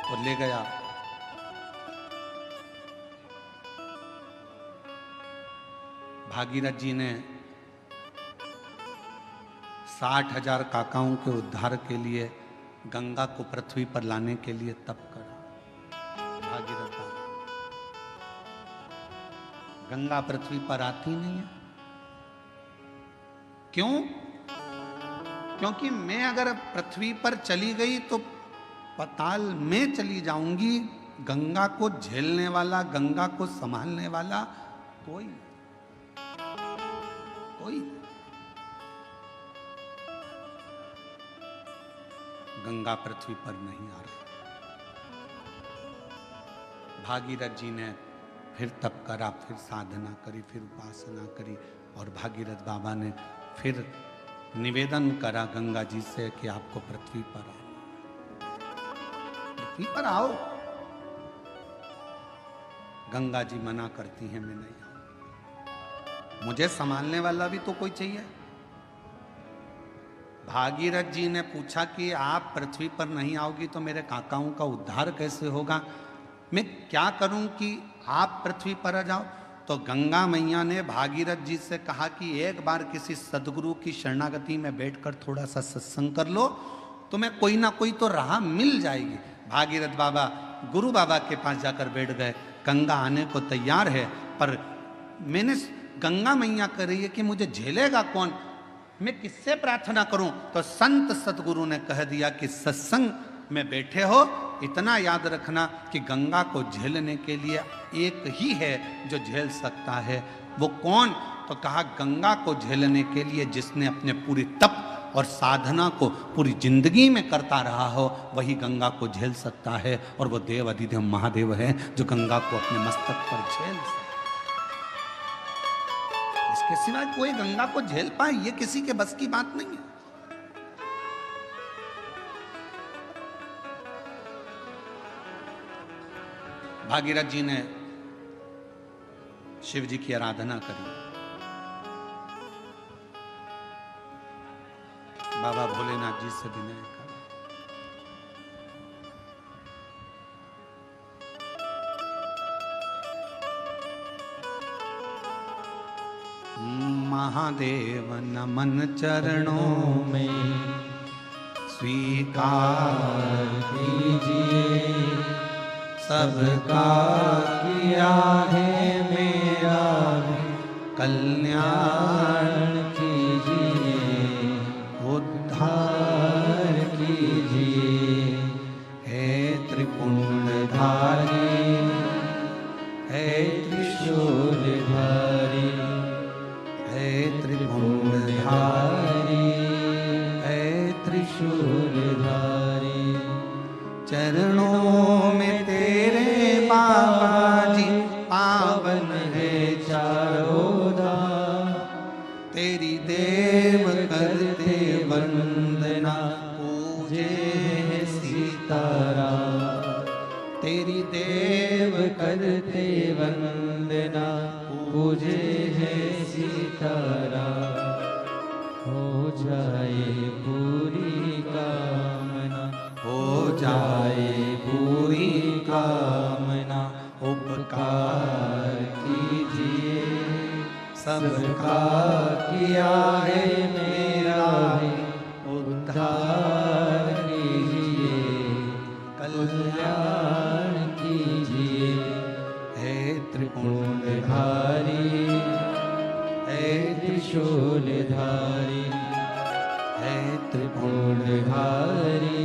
और ले गया। भागीरथ जी ने 60,000 काकाओं के उद्धार के लिए गंगा को पृथ्वी पर लाने के लिए तप करा। भागीरथ बाबा, गंगा पृथ्वी पर आती नहीं है। क्यों? क्योंकि मैं अगर पृथ्वी पर चली गई तो पाताल में चली जाऊंगी। गंगा को झेलने वाला, गंगा को संभालने वाला कोई कोई गंगा पृथ्वी पर नहीं आ रही। भागीरथ जी ने फिर तप करा, फिर साधना करी, फिर उपासना करी और भागीरथ बाबा ने फिर निवेदन करा गंगा जी से कि आपको पृथ्वी पर आओ, पृथ्वी पर आओ। गंगा जी मना करती हैं, मैं नहीं आऊं, मुझे संभालने वाला भी तो कोई चाहिए। भागीरथ जी ने पूछा कि आप पृथ्वी पर नहीं आओगी तो मेरे काकाओं का उद्धार कैसे होगा? मैं क्या करूं कि आप पृथ्वी पर आ जाओ? तो गंगा मैया ने भागीरथ जी से कहा कि एक बार किसी सदगुरु की शरणागति में बैठकर थोड़ा सा सत्संग कर लो, तुम्हें कोई ना कोई तो राह मिल जाएगी। भागीरथ बाबा गुरु बाबा के पास जाकर बैठ गए। गंगा आने को तैयार है, पर मैंने गंगा मैया कह रही है कि मुझे झेलेगा कौन, मैं किससे प्रार्थना करूं? तो संत सतगुरु ने कह दिया कि सत्संग में बैठे हो, इतना याद रखना कि गंगा को झेलने के लिए एक ही है जो झेल सकता है। वो कौन? तो कहा गंगा को झेलने के लिए जिसने अपने पूरी तप और साधना को पूरी जिंदगी में करता रहा हो, वही गंगा को झेल सकता है। और वो देव अधिदेव महादेव है जो गंगा को अपने मस्तक पर झेल सकता है। इसके सिवाय कोई गंगा को झेल पाए ये किसी के बस की बात नहीं है। भागीरथ जी ने शिव जी की आराधना करी। बाबा भोलेनाथ जी से विनय करा। महादेव नमन चरणों में स्वीकार कीजिए, सबका किया है मेरा कल्याण कीजिए, उद्धार कीजिए। हे त्रिपुंडधारी, हे त्रिशूलधारी, हे त्रिपुंडधारी, हे त्रिशूलधारी। चरणों में तेरे बाबा जी पावन है चारों धाम। तेरी देव करते वंदना, पूजे सीताराम। तेरी देव करते वंदना, पूजे है सीताराम। हो जाए पूरी कामना, हो जाए पूरी कामना। उपकार कीजिए, सबका किया है मेरा उद्धार कीजिए, कल्याण कीजिए। हे त्रिपुंडधारी, हे त्रिशूलधारी, हे त्रिपुंडधारी,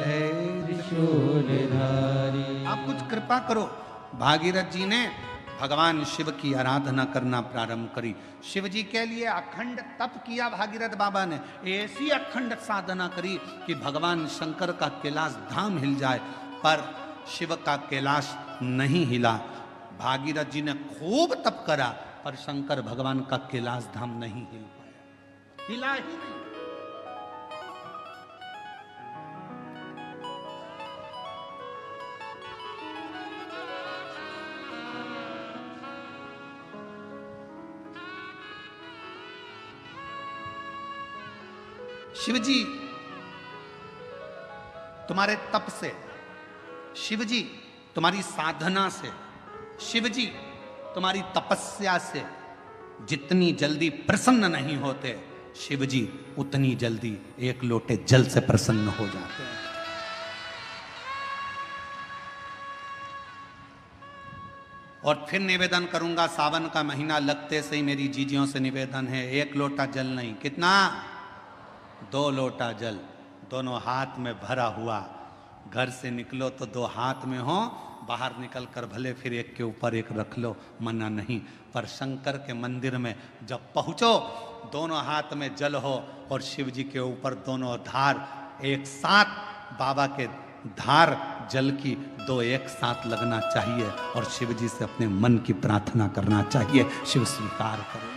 हे त्रिशूलधारी। आप कुछ कृपा करो। भागीरथ जी ने भगवान शिव की आराधना करना प्रारंभ करी। शिव जी के लिए अखंड तप किया भागीरथ बाबा ने। ऐसी अखंड साधना करी कि भगवान शंकर का कैलाश धाम हिल जाए, पर शिव का कैलाश नहीं हिला। भागीरथ जी ने खूब तप करा, पर शंकर भगवान का कैलाश धाम नहीं हिल पाया, हिला ही नहीं। शिवजी तुम्हारे तप से शिव जी तुम्हारी साधना से, शिव जी तुम्हारी तपस्या से जितनी जल्दी प्रसन्न नहीं होते, शिव जी उतनी जल्दी एक लोटे जल से प्रसन्न हो जाते हैं। और फिर निवेदन करूंगा, सावन का महीना लगते से ही मेरी जीजियों से निवेदन है, एक लोटा जल नहीं, कितना? 2 लोटा जल, दोनों हाथ में भरा हुआ। घर से निकलो तो 2 हाथ में हो, बाहर निकल कर भले फिर एक के ऊपर एक रख लो, मना नहीं। पर शंकर के मंदिर में जब पहुंचो, दोनों हाथ में जल हो और शिव जी के ऊपर दोनों धार एक साथ, बाबा के धार जल की 2 एक साथ लगना चाहिए और शिव जी से अपने मन की प्रार्थना करना चाहिए, शिव स्वीकार करें।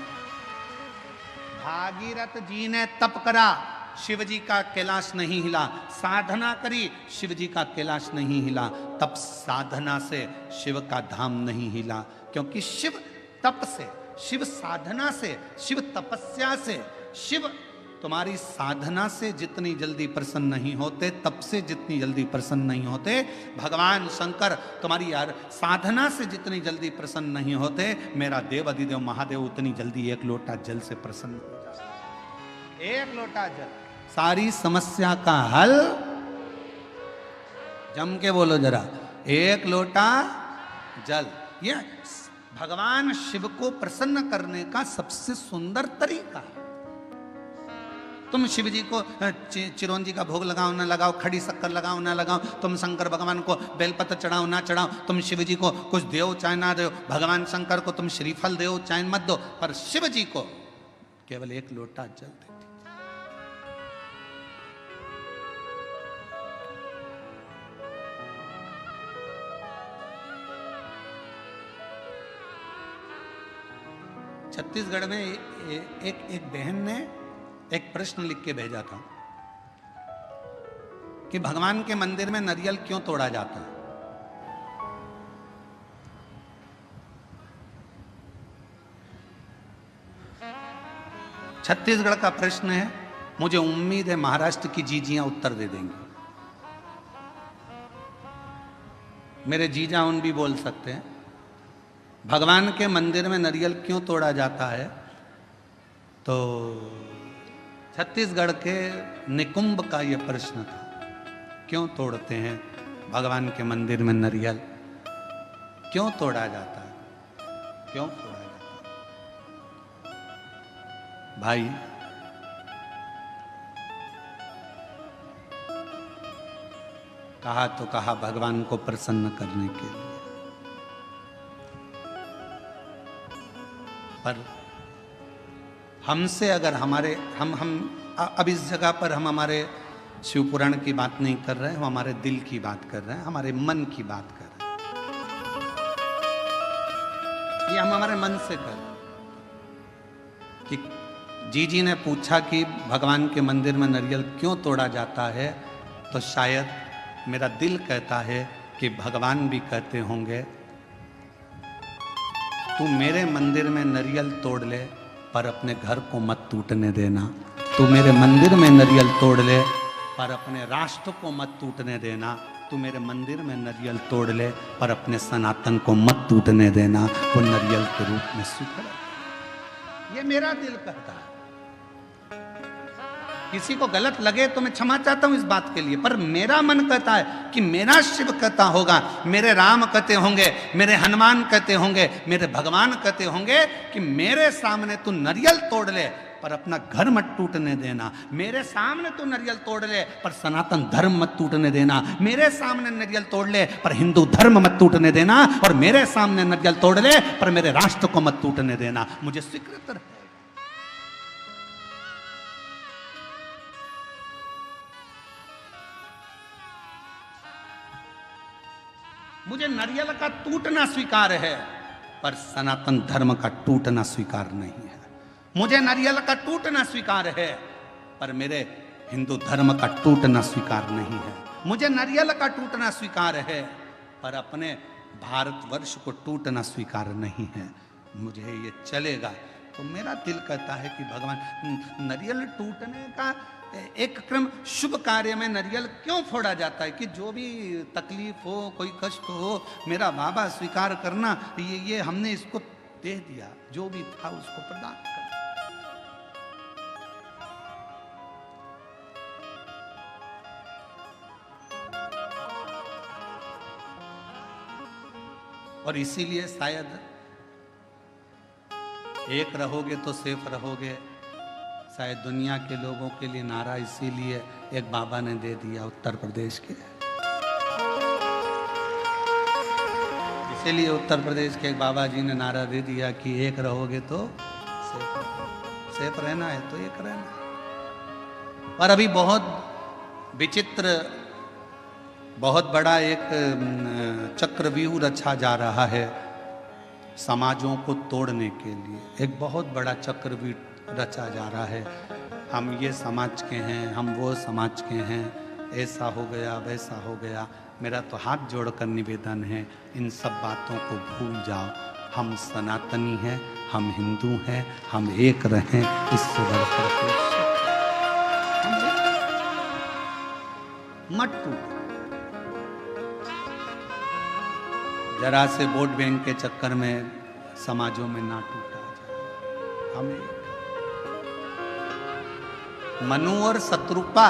भागीरथ जी ने तप करा, शिव जी का कैलाश नहीं हिला। साधना करी, शिव जी का कैलाश नहीं हिला। तप साधना से शिव का धाम नहीं हिला, क्योंकि शिव तप से, शिव साधना से, शिव तपस्या से, शिव तुम्हारी साधना से जितनी जल्दी प्रसन्न नहीं होते, तप से जितनी जल्दी प्रसन्न नहीं होते, भगवान शंकर तुम्हारी यार साधना से जितनी जल्दी प्रसन्न नहीं होते, मेरा देव अधिदेव महादेव उतनी जल्दी एक लोटा जल से प्रसन्न हो जाते। एक लोटा जल, सारी समस्या का हल। जम के बोलो जरा, एक लोटा जल। ये भगवान शिव को प्रसन्न करने का सबसे सुंदर तरीका है। तुम शिव जी को चिरौंजी का भोग लगाओ ना लगाओ, खड़ी शक्कर लगाओ ना लगाओ, तुम शंकर भगवान को बेलपत्र चढ़ाओ ना चढ़ाओ, तुम शिव जी को कुछ दो चाहे ना दो, भगवान शंकर को तुम श्रीफल दो चाहे मत दो, पर शिव जी को केवल एक लोटा जल दे। छत्तीसगढ़ में एक बहन ने एक प्रश्न लिख के भेजा था कि भगवान के मंदिर में नारियल क्यों तोड़ा जाता है। छत्तीसगढ़ का प्रश्न है, मुझे उम्मीद है महाराष्ट्र की जीजियां उत्तर दे देंगी। मेरे जीजा उन भी बोल सकते हैं, भगवान के मंदिर में नारियल क्यों तोड़ा जाता है। तो छत्तीसगढ़ के निकुंभ का यह प्रश्न था, क्यों तोड़ते हैं भगवान के मंदिर में नारियल, क्यों तोड़ा जाता है, क्यों तोड़ा जाता है। भाई कहा तो कहा भगवान को प्रसन्न करने के लिए, पर हमसे अगर हमारे हम अब इस जगह पर हम हमारे शिव पुराण की बात नहीं कर रहे हैं, हम हमारे दिल की बात कर रहे हैं, हमारे मन की बात कर रहे हैं। ये हम हमारे मन से कर रहे हैं कि जीजी ने पूछा कि भगवान के मंदिर में नारियल क्यों तोड़ा जाता है, तो शायद मेरा दिल कहता है कि भगवान भी कहते होंगे, तू मेरे मंदिर में नारियल तोड़ ले पर अपने घर को मत टूटने देना, तू मेरे मंदिर में नारियल तोड़ ले पर अपने राष्ट्र को मत टूटने देना, तू मेरे मंदिर में नारियल तोड़ ले पर अपने सनातन को मत टूटने देना, वो नारियल के रूप में स्वीकार। ये मेरा दिल कहता है। किसी को गलत लगे तो मैं क्षमा चाहता हूं इस बात के लिए, पर मेरा मन कहता है कि मेरा शिव कहता होगा, मेरे राम कहते होंगे, मेरे हनुमान कहते होंगे, मेरे भगवान कहते होंगे कि मेरे सामने तू नारियल तोड़ ले पर अपना घर मत टूटने देना, मेरे सामने तू नारियल तोड़ ले पर सनातन धर्म मत टूटने देना, मेरे सामने नारियल तोड़ ले पर हिंदू धर्म मत टूटने देना, और मेरे सामने नारियल तोड़ ले पर मेरे राष्ट्र को मत टूटने देना। मुझे स्वीकृत है। मुझे नारियल का टूटना स्वीकार है पर सनातन धर्म का टूटना स्वीकार नहीं है। मुझे नारियल का टूटना स्वीकार है पर मेरे हिंदू धर्म का टूटना स्वीकार नहीं है। मुझे नारियल का टूटना स्वीकार है पर अपने भारतवर्ष को टूटना स्वीकार नहीं है। मुझे ये चलेगा। तो मेरा दिल कहता है कि भगवान नारियल टूटने का एक क्रम शुभ कार्य में नारियल क्यों फोड़ा जाता है कि जो भी तकलीफ हो, कोई कष्ट हो, मेरा बाबा स्वीकार करना, ये हमने इसको दे दिया, जो भी था उसको प्रदान कर। और इसीलिए शायद एक रहोगे तो सेफ रहोगे, शायद दुनिया के लोगों के लिए नारा इसीलिए एक बाबा ने दे दिया उत्तर प्रदेश के। इसीलिए उत्तर प्रदेश के एक बाबा जी ने नारा दे दिया कि एक रहोगे तो सेफ रहना है तो एक रहना है। पर अभी बहुत विचित्र, बहुत बड़ा एक चक्रव्यूह रचा जा रहा है समाजों को तोड़ने के लिए। एक बहुत बड़ा चक्रव्यूह रचा जा रहा है। हम ये समाज के हैं, हम वो समाज के हैं, ऐसा हो गया वैसा हो गया। मेरा तो हाथ जोड़कर निवेदन है, इन सब बातों को भूल जाओ। हम सनातनी हैं, हम हिंदू हैं, हम एक रहें, इससे बढ़कर मत टूटो। जरा से वोट बैंक के चक्कर में समाजों में ना टूटा जाए। हमें मनु और शत्रुपा,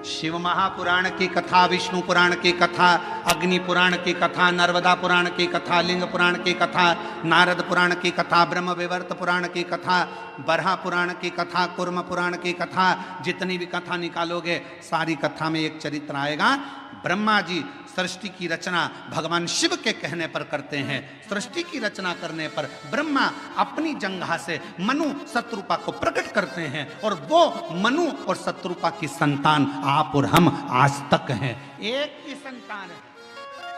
शिव महापुराण की कथा, विष्णु पुराण की कथा, अग्नि पुराण की कथा, नर्मदा पुराण की कथा, लिंग पुराण की कथा, नारद पुराण की कथा, ब्रह्म विवर्त पुराण की कथा, बरहा पुराण की कथा, कुर्म पुराण की कथा, जितनी भी कथा निकालोगे सारी कथा में एक चरित्र आएगा। ब्रह्मा जी सृष्टि की रचना भगवान शिव के कहने पर करते हैं। सृष्टि की रचना करने पर ब्रह्मा अपनी जंघा से मनु शत्रुपा को प्रकट करते हैं और वो मनु और शत्रुपा की संतान आप और हम आज तक हैं। एक ही संतान है,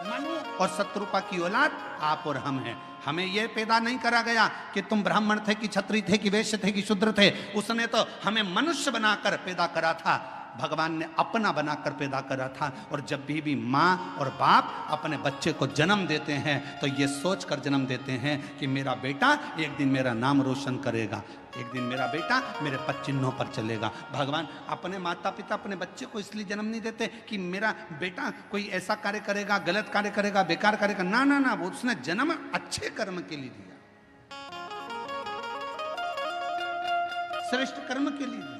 मनु और शत्रुपा की औलाद आप और हम हैं। हमें यह पैदा नहीं करा गया कि तुम ब्राह्मण थे कि क्षत्रिय थे कि वैश्य थे कि शूद्र थे। उसने तो हमें मनुष्य बनाकर पैदा करा था, भगवान ने अपना बनाकर पैदा करा था। और जब भी माँ और बाप अपने बच्चे को जन्म देते हैं तो ये सोचकर जन्म देते हैं कि मेरा बेटा एक दिन मेरा नाम रोशन करेगा, एक दिन मेरा बेटा मेरे पद चिन्हों पर चलेगा। भगवान अपने माता पिता अपने बच्चे को इसलिए जन्म नहीं देते कि मेरा बेटा कोई ऐसा कार्य करेगा, गलत कार्य करेगा, बेकार कार्य करेगा। ना ना ना, वो उसने जन्म अच्छे कर्म के लिए दिया, श्रेष्ठ कर्म के लिए दिया।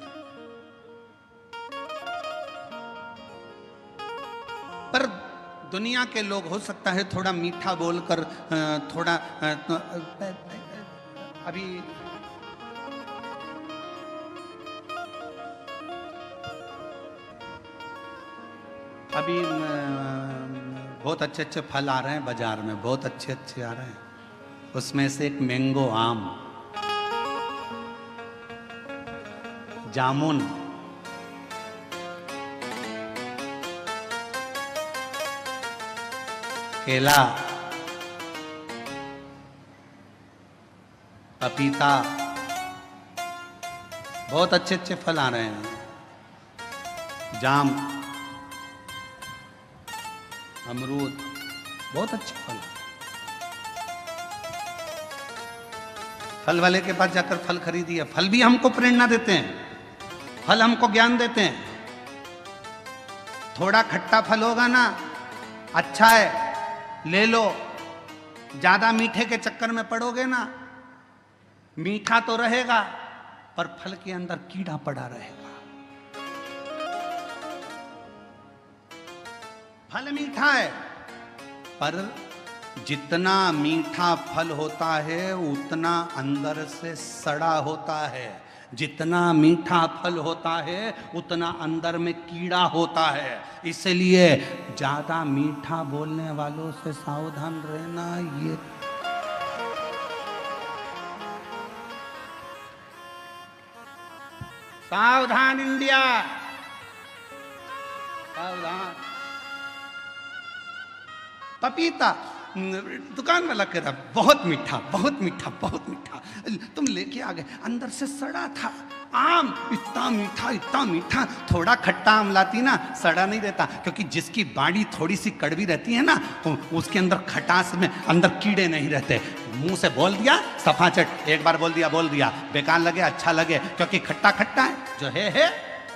पर दुनिया के लोग हो सकता है थोड़ा मीठा बोलकर थोड़ा अभी बहुत अच्छे अच्छे फल आ रहे हैं बाजार में, बहुत अच्छे अच्छे आ रहे हैं। उसमें से एक मैंगो आम, जामुन, केला, पपीता, बहुत अच्छे अच्छे फल आ रहे हैं। जाम, अमरूद, बहुत अच्छे फल। फल वाले के पास जाकर फल खरीदिए। फल भी हमको प्रेरणा देते हैं, फल हमको ज्ञान देते हैं। थोड़ा खट्टा फल होगा ना, अच्छा है, ले लो। ज्यादा मीठे के चक्कर में पड़ोगे ना, मीठा तो रहेगा पर फल के अंदर कीड़ा पड़ा रहेगा। फल मीठा है पर जितना मीठा फल होता है उतना अंदर से सड़ा होता है। जितना मीठा फल होता है उतना अंदर में कीड़ा होता है। इसलिए ज्यादा मीठा बोलने वालों से सावधान रहना। ये सावधान इंडिया, सावधान। पपीता दुकान वाला कह रहा बहुत मीठा, बहुत मीठा, बहुत मीठा। तुम लेके आ गए, अंदर से सड़ा था। आम इतना मीठा, इतना मीठा। थोड़ा खट्टा आम लाती ना, सड़ा नहीं रहता, क्योंकि जिसकी बाड़ी थोड़ी सी कड़वी रहती है ना, उसके अंदर खटास में अंदर कीड़े नहीं रहते। मुंह से बोल दिया सफाचट, एक बार बोल दिया, बेकार लगे अच्छा लगे, क्योंकि खट्टा खट्टा है जो है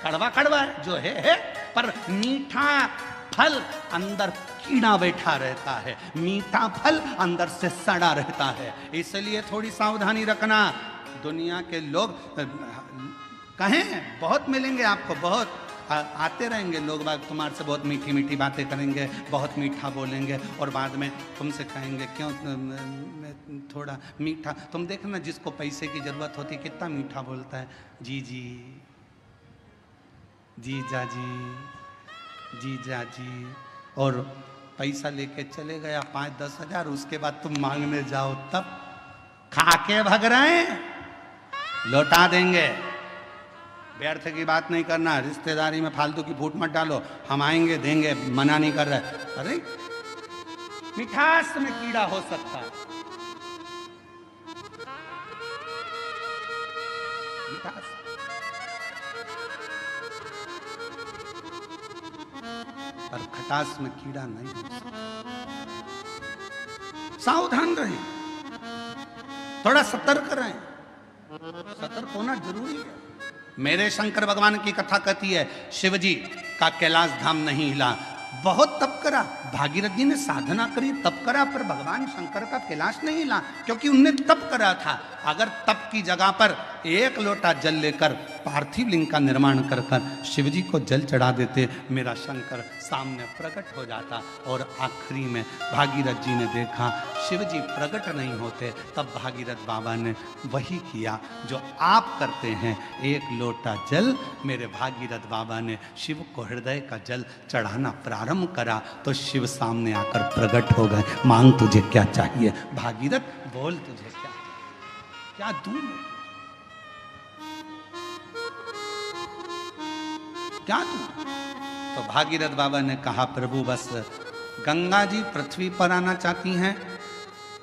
कड़वा कड़वा है जो है, पर मीठा फल अंदर कीड़ा बैठा रहता है, मीठा फल अंदर से सड़ा रहता है। इसलिए थोड़ी सावधानी रखना। दुनिया के लोग कहें बहुत मिलेंगे आपको, बहुत आते रहेंगे लोग बाग, तुम्हारे से बहुत मीठी मीठी बातें करेंगे, बहुत मीठा बोलेंगे, और बाद में तुमसे कहेंगे क्यों थोड़ा मीठा। तुम देखना जिसको पैसे की जरूरत होती कितना मीठा बोलता है, जी जी, जीजा जी, जीजा जी, और पैसा लेके चले गया 5-10 हजार, उसके बाद तुम मांगने जाओ तब खाके भग रहे हैं, लौटा देंगे। व्यर्थ की बात नहीं करना, रिश्तेदारी में फालतू की फूट मत डालो, हम आएंगे देंगे, मना नहीं कर रहे। अरे मिठास में कीड़ा हो सकता है, मिठास, पर खटास में कीड़ा नहीं हो सकता। सावधान रहें, थोड़ा सतर्क रहें, सतर्क होना जरूरी है। मेरे शंकर भगवान की कथा कहती है, शिवजी का कैलाश धाम नहीं हिला, बहुत तप करा, भागीरथ जी ने साधना करी, तप करा, पर भगवान शंकर का कैलाश नहीं हिला, क्योंकि उनने तप करा था। अगर तप की जगह पर एक लोटा जल लेकर पार्थिव लिंग का निर्माण कर कर शिवजी को जल चढ़ा देते, मेरा शंकर सामने प्रकट हो जाता। और आखिरी में भागीरथ जी ने देखा शिवजी प्रकट नहीं होते, तब भागीरथ बाबा ने वही किया जो आप करते हैं, एक लोटा जल मेरे भागीरथ बाबा ने शिव को हृदय का जल चढ़ाना प्रारंभ करा, तो शिव सामने आकर प्रकट हो गए। मांग तुझे क्या चाहिए भागीरथ, बोल तुझे क्या दूं, क्या दूं। तो भागीरथ बाबा ने कहा, प्रभु बस गंगा जी पृथ्वी पर आना चाहती हैं,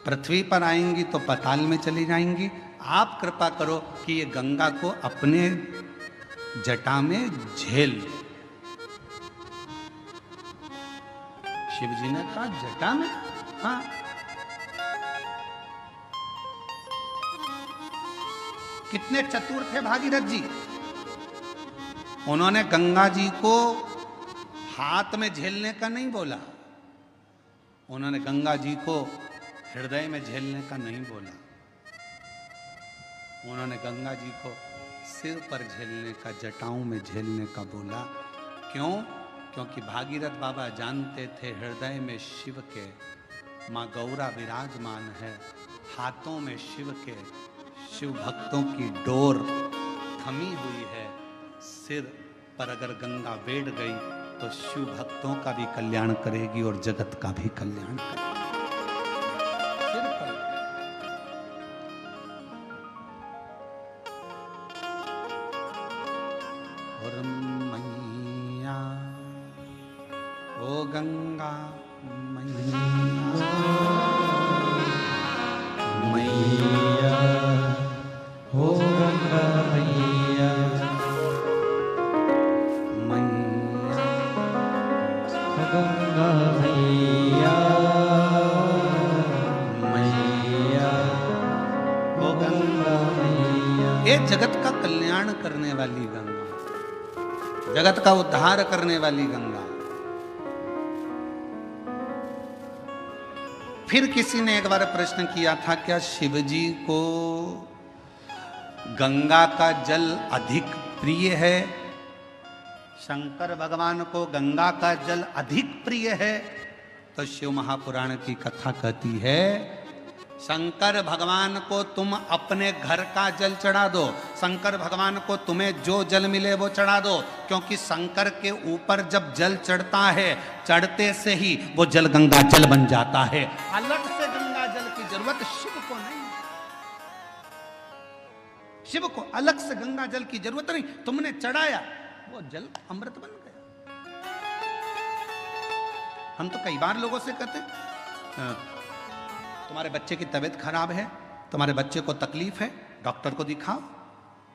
पृथ्वी पर आएंगी तो पाताल में चली जाएंगी, आप कृपा करो कि ये गंगा को अपने जटा में झेल ले। शिव जी ने कहा जटा में, हाँ। कितने चतुर थे भागीरथ जी, उन्होंने गंगा जी को हाथ में झेलने का नहीं बोला, उन्होंने गंगा जी को हृदय में झेलने का नहीं बोला, उन्होंने गंगा जी को सिर पर झेलने का, जटाओं में झेलने का बोला। क्यों? क्योंकि भागीरथ बाबा जानते थे हृदय में शिव के माँ गौरा विराजमान है, हाथों में शिव के, शिव भक्तों की डोर थमी हुई है, सिर पर अगर गंगा बैठ गई तो शिव भक्तों का भी कल्याण करेगी और जगत का भी कल्याण करेगी। सिर पर और मैया ओ गंगा मैया, मैया ओ गंगा मैया, गंगा मैया, मैया ओ गंगा मैया। ये जगत का कल्याण करने वाली गंगा, जगत का उद्धार करने वाली गंगा। फिर किसी ने एक बार प्रश्न किया था, क्या शिवजी को गंगा का जल अधिक प्रिय है? शंकर भगवान को गंगा का जल अधिक प्रिय है? तो शिव महापुराण की कथा कहती है, शंकर भगवान को तुम अपने घर का जल चढ़ा दो, शंकर भगवान को तुम्हें जो जल मिले वो चढ़ा दो, क्योंकि शंकर के ऊपर जब जल चढ़ता है, चढ़ते से ही वो जल गंगा जल बन जाता है। अलग से गंगा जल की जरूरत शिव को नहीं, शिव को अलग से गंगा जल की जरूरत नहीं, तुमने चढ़ाया वो जल अमृत बन गया। हम तो कई बार लोगों से कहते, तुम्हारे बच्चे की तबीयत खराब है, तुम्हारे बच्चे को तकलीफ है, डॉक्टर को दिखाओ।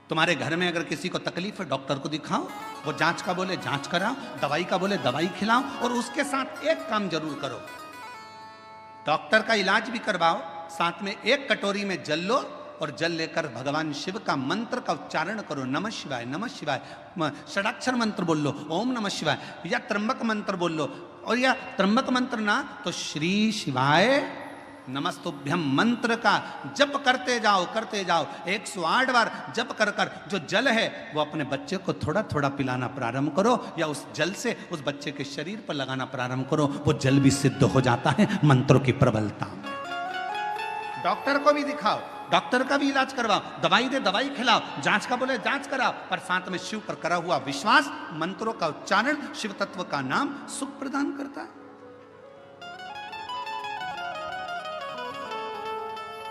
तुम्हारे घर में अगर किसी को तकलीफ है, डॉक्टर को दिखाओ, वो जांच का बोले जांच कराओ, दवाई का बोले दवाई खिलाओ, और उसके साथ एक काम जरूर करो, डॉक्टर का इलाज भी करवाओ, साथ में एक कटोरी में जल लो और जल लेकर भगवान शिव का मंत्र का उच्चारण करो, नमः शिवाय, नमः शिवाय, षडाक्षर मंत्र बोल लो, ओम नमः शिवाय, या त्र्यंबक मंत्र बोल लो, और या त्र्यंबक मंत्र ना तो श्री शिवाय नमस्तुभ्यम मंत्र का जप करते जाओ 108 बार जप कर कर जो जल है वो अपने बच्चे को थोड़ा थोड़ा पिलाना प्रारंभ करो, या उस जल से उस बच्चे के शरीर पर लगाना प्रारंभ करो, वो जल भी सिद्ध हो जाता है मंत्रों की प्रबलता में। डॉक्टर को भी दिखाओ, डॉक्टर का भी इलाज करवाओ, दवाई दे दवाई खिलाओ, जांच का बोले जांच कराओ, पर साथ में शिव पर करा हुआ विश्वास, मंत्रों का उच्चारण, शिव तत्व का नाम सुख प्रदान करता है।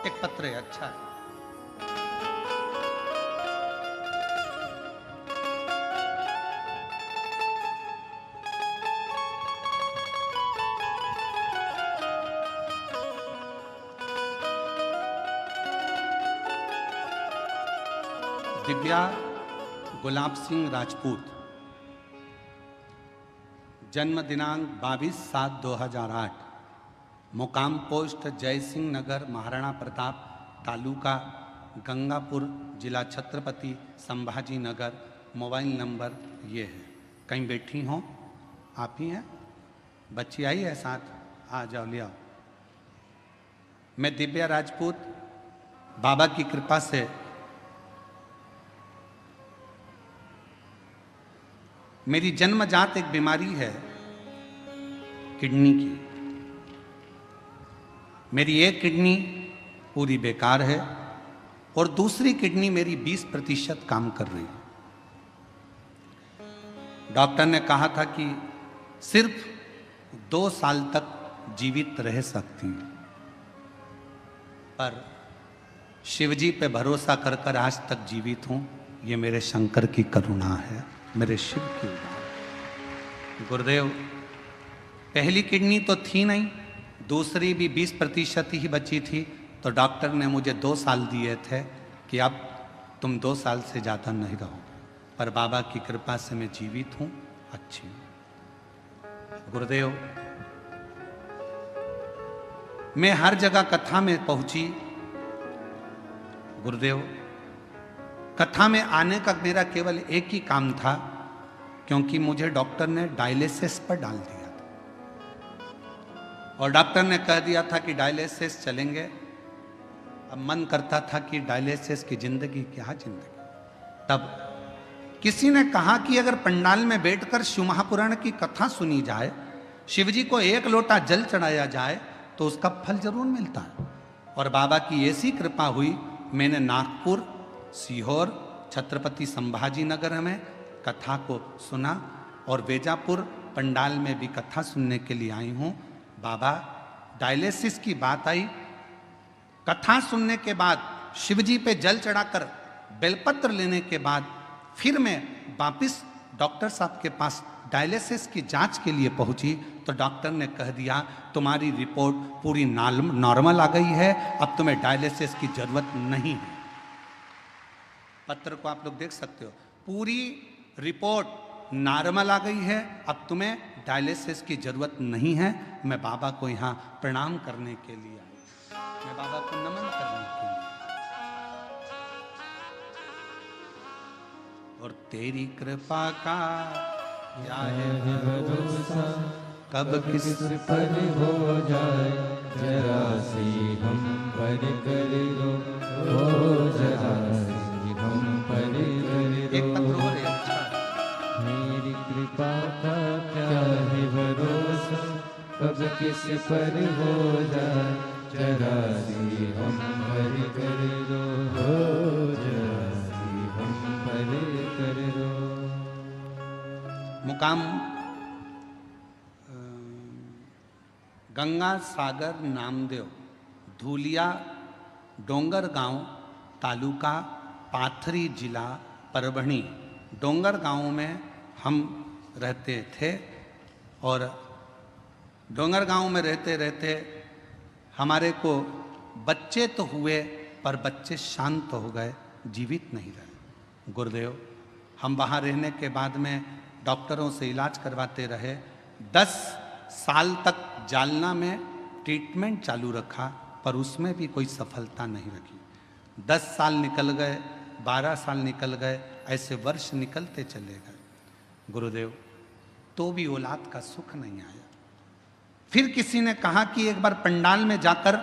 एक पत्र है, अच्छा है। दिव्या गुलाब सिंह राजपूत, जन्म दिनांक 22/7/2008, मुकाम पोस्ट जय सिंह नगर, महाराणा प्रताप, तालुका गंगापुर, जिला छत्रपति संभाजी नगर। मोबाइल नंबर ये है। कहीं बैठी हो? आप ही हैं? बच्ची आई है साथ? आ जाओ, ले आओ। मैं दिव्या राजपूत, बाबा की कृपा से मेरी जन्मजात एक बीमारी है किडनी की। मेरी एक किडनी पूरी बेकार है और दूसरी किडनी मेरी 20% काम कर रही है। डॉक्टर ने कहा था कि सिर्फ 2 साल तक जीवित रह सकती हूं, पर शिवजी पे भरोसा कर कर आज तक जीवित हूं। ये मेरे शंकर की करुणा है, मेरे शिव की उदार। गुरुदेव, पहली किडनी तो थी नहीं, दूसरी भी 20% ही बची थी, तो डॉक्टर ने मुझे 2 साल दिए थे कि अब तुम 2 साल से ज़्यादा नहीं रहो, पर बाबा की कृपा से मैं जीवित हूँ, अच्छी हूँ। गुरुदेव, मैं हर जगह कथा में पहुंची। गुरुदेव, कथा में आने का मेरा केवल एक ही काम था, क्योंकि मुझे डॉक्टर ने डायलिसिस पर डाल दिया था और डॉक्टर ने कह दिया था कि डायलिसिस चलेंगे। अब मन करता था कि डायलिसिस की जिंदगी क्या जिंदगी। तब किसी ने कहा कि अगर पंडाल में बैठकर शिव महापुराण की कथा सुनी जाए, शिवजी को 1 लोटा जल चढ़ाया जाए, तो उसका फल जरूर मिलता है। और बाबा की ऐसी कृपा हुई, मैंने नागपुर, सीहोर, छत्रपति संभाजी नगर में कथा को सुना और वेजापुर पंडाल में भी कथा सुनने के लिए आई हूँ। बाबा, डायलिसिस की बात आई, कथा सुनने के बाद, शिवजी पे जल चढ़ाकर बेलपत्र लेने के बाद फिर मैं वापिस डॉक्टर साहब के पास डायलिसिस की जांच के लिए पहुंची, तो डॉक्टर ने कह दिया तुम्हारी रिपोर्ट पूरी नॉर्मल आ गई है, अब तुम्हें डायलिसिस की जरूरत नहीं है। पत्र को आप लोग देख सकते हो, पूरी रिपोर्ट नॉर्मल आ गई है, अब तुम्हें डायलिसिस की जरूरत नहीं है। मैं बाबा को यहाँ प्रणाम करने के लिए आई, मैं बाबा को नमन करने के लिए। और तेरी कृपा का क्या है भरोसा, कब किस पर हो जाए, जरा सी हम पर कर दो, जरा सी हम पर कर दो। एक पत्र और है, अच्छा। मेरी कृपा का क्या है भरोसा, कब किस पर हो जाए, जरा सी हम पर कर दो, जरा सी हम पर कर दो। मुकाम गंगा सागर नामदेव, धूलिया डोंगर गांव, तालुका पाथरी, जिला परभणी। डोंगर गांव में हम रहते थे और डोंगर गांव में रहते रहते हमारे को बच्चे तो हुए, पर बच्चे शांत हो गए, जीवित नहीं रहे। गुरुदेव, हम वहाँ रहने के बाद में डॉक्टरों से इलाज करवाते रहे। 10 साल तक जालना में ट्रीटमेंट चालू रखा, पर उसमें भी कोई सफलता नहीं रखी। 10 साल निकल गए, 12 साल निकल गए, ऐसे वर्ष निकलते चले गए गुरुदेव, तो भी औलाद का सुख नहीं आया। फिर किसी ने कहा कि एक बार पंडाल में जाकर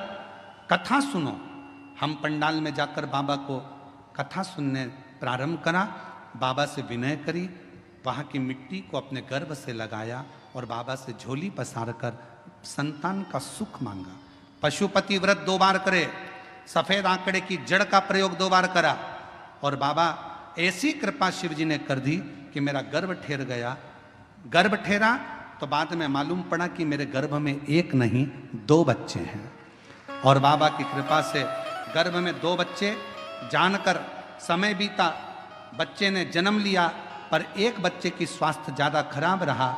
कथा सुनो। हम पंडाल में जाकर बाबा को कथा सुनने प्रारंभ करा, बाबा से विनय करी, वहाँ की मिट्टी को अपने गर्भ से लगाया और बाबा से झोली पसार कर संतान का सुख मांगा। पशुपति व्रत 2 बार करे, सफेद आंकड़े की जड़ का प्रयोग 2 बार करा, और बाबा ऐसी कृपा शिव जी ने कर दी कि मेरा गर्भ ठहर गया। गर्भ ठहरा तो बाद में मालूम पड़ा कि मेरे गर्भ में 1 नहीं 2 बच्चे हैं, और बाबा की कृपा से गर्भ में 2 बच्चे। जानकर समय बीता, बच्चे ने जन्म लिया, पर एक बच्चे की स्वास्थ्य ज्यादा खराब रहा,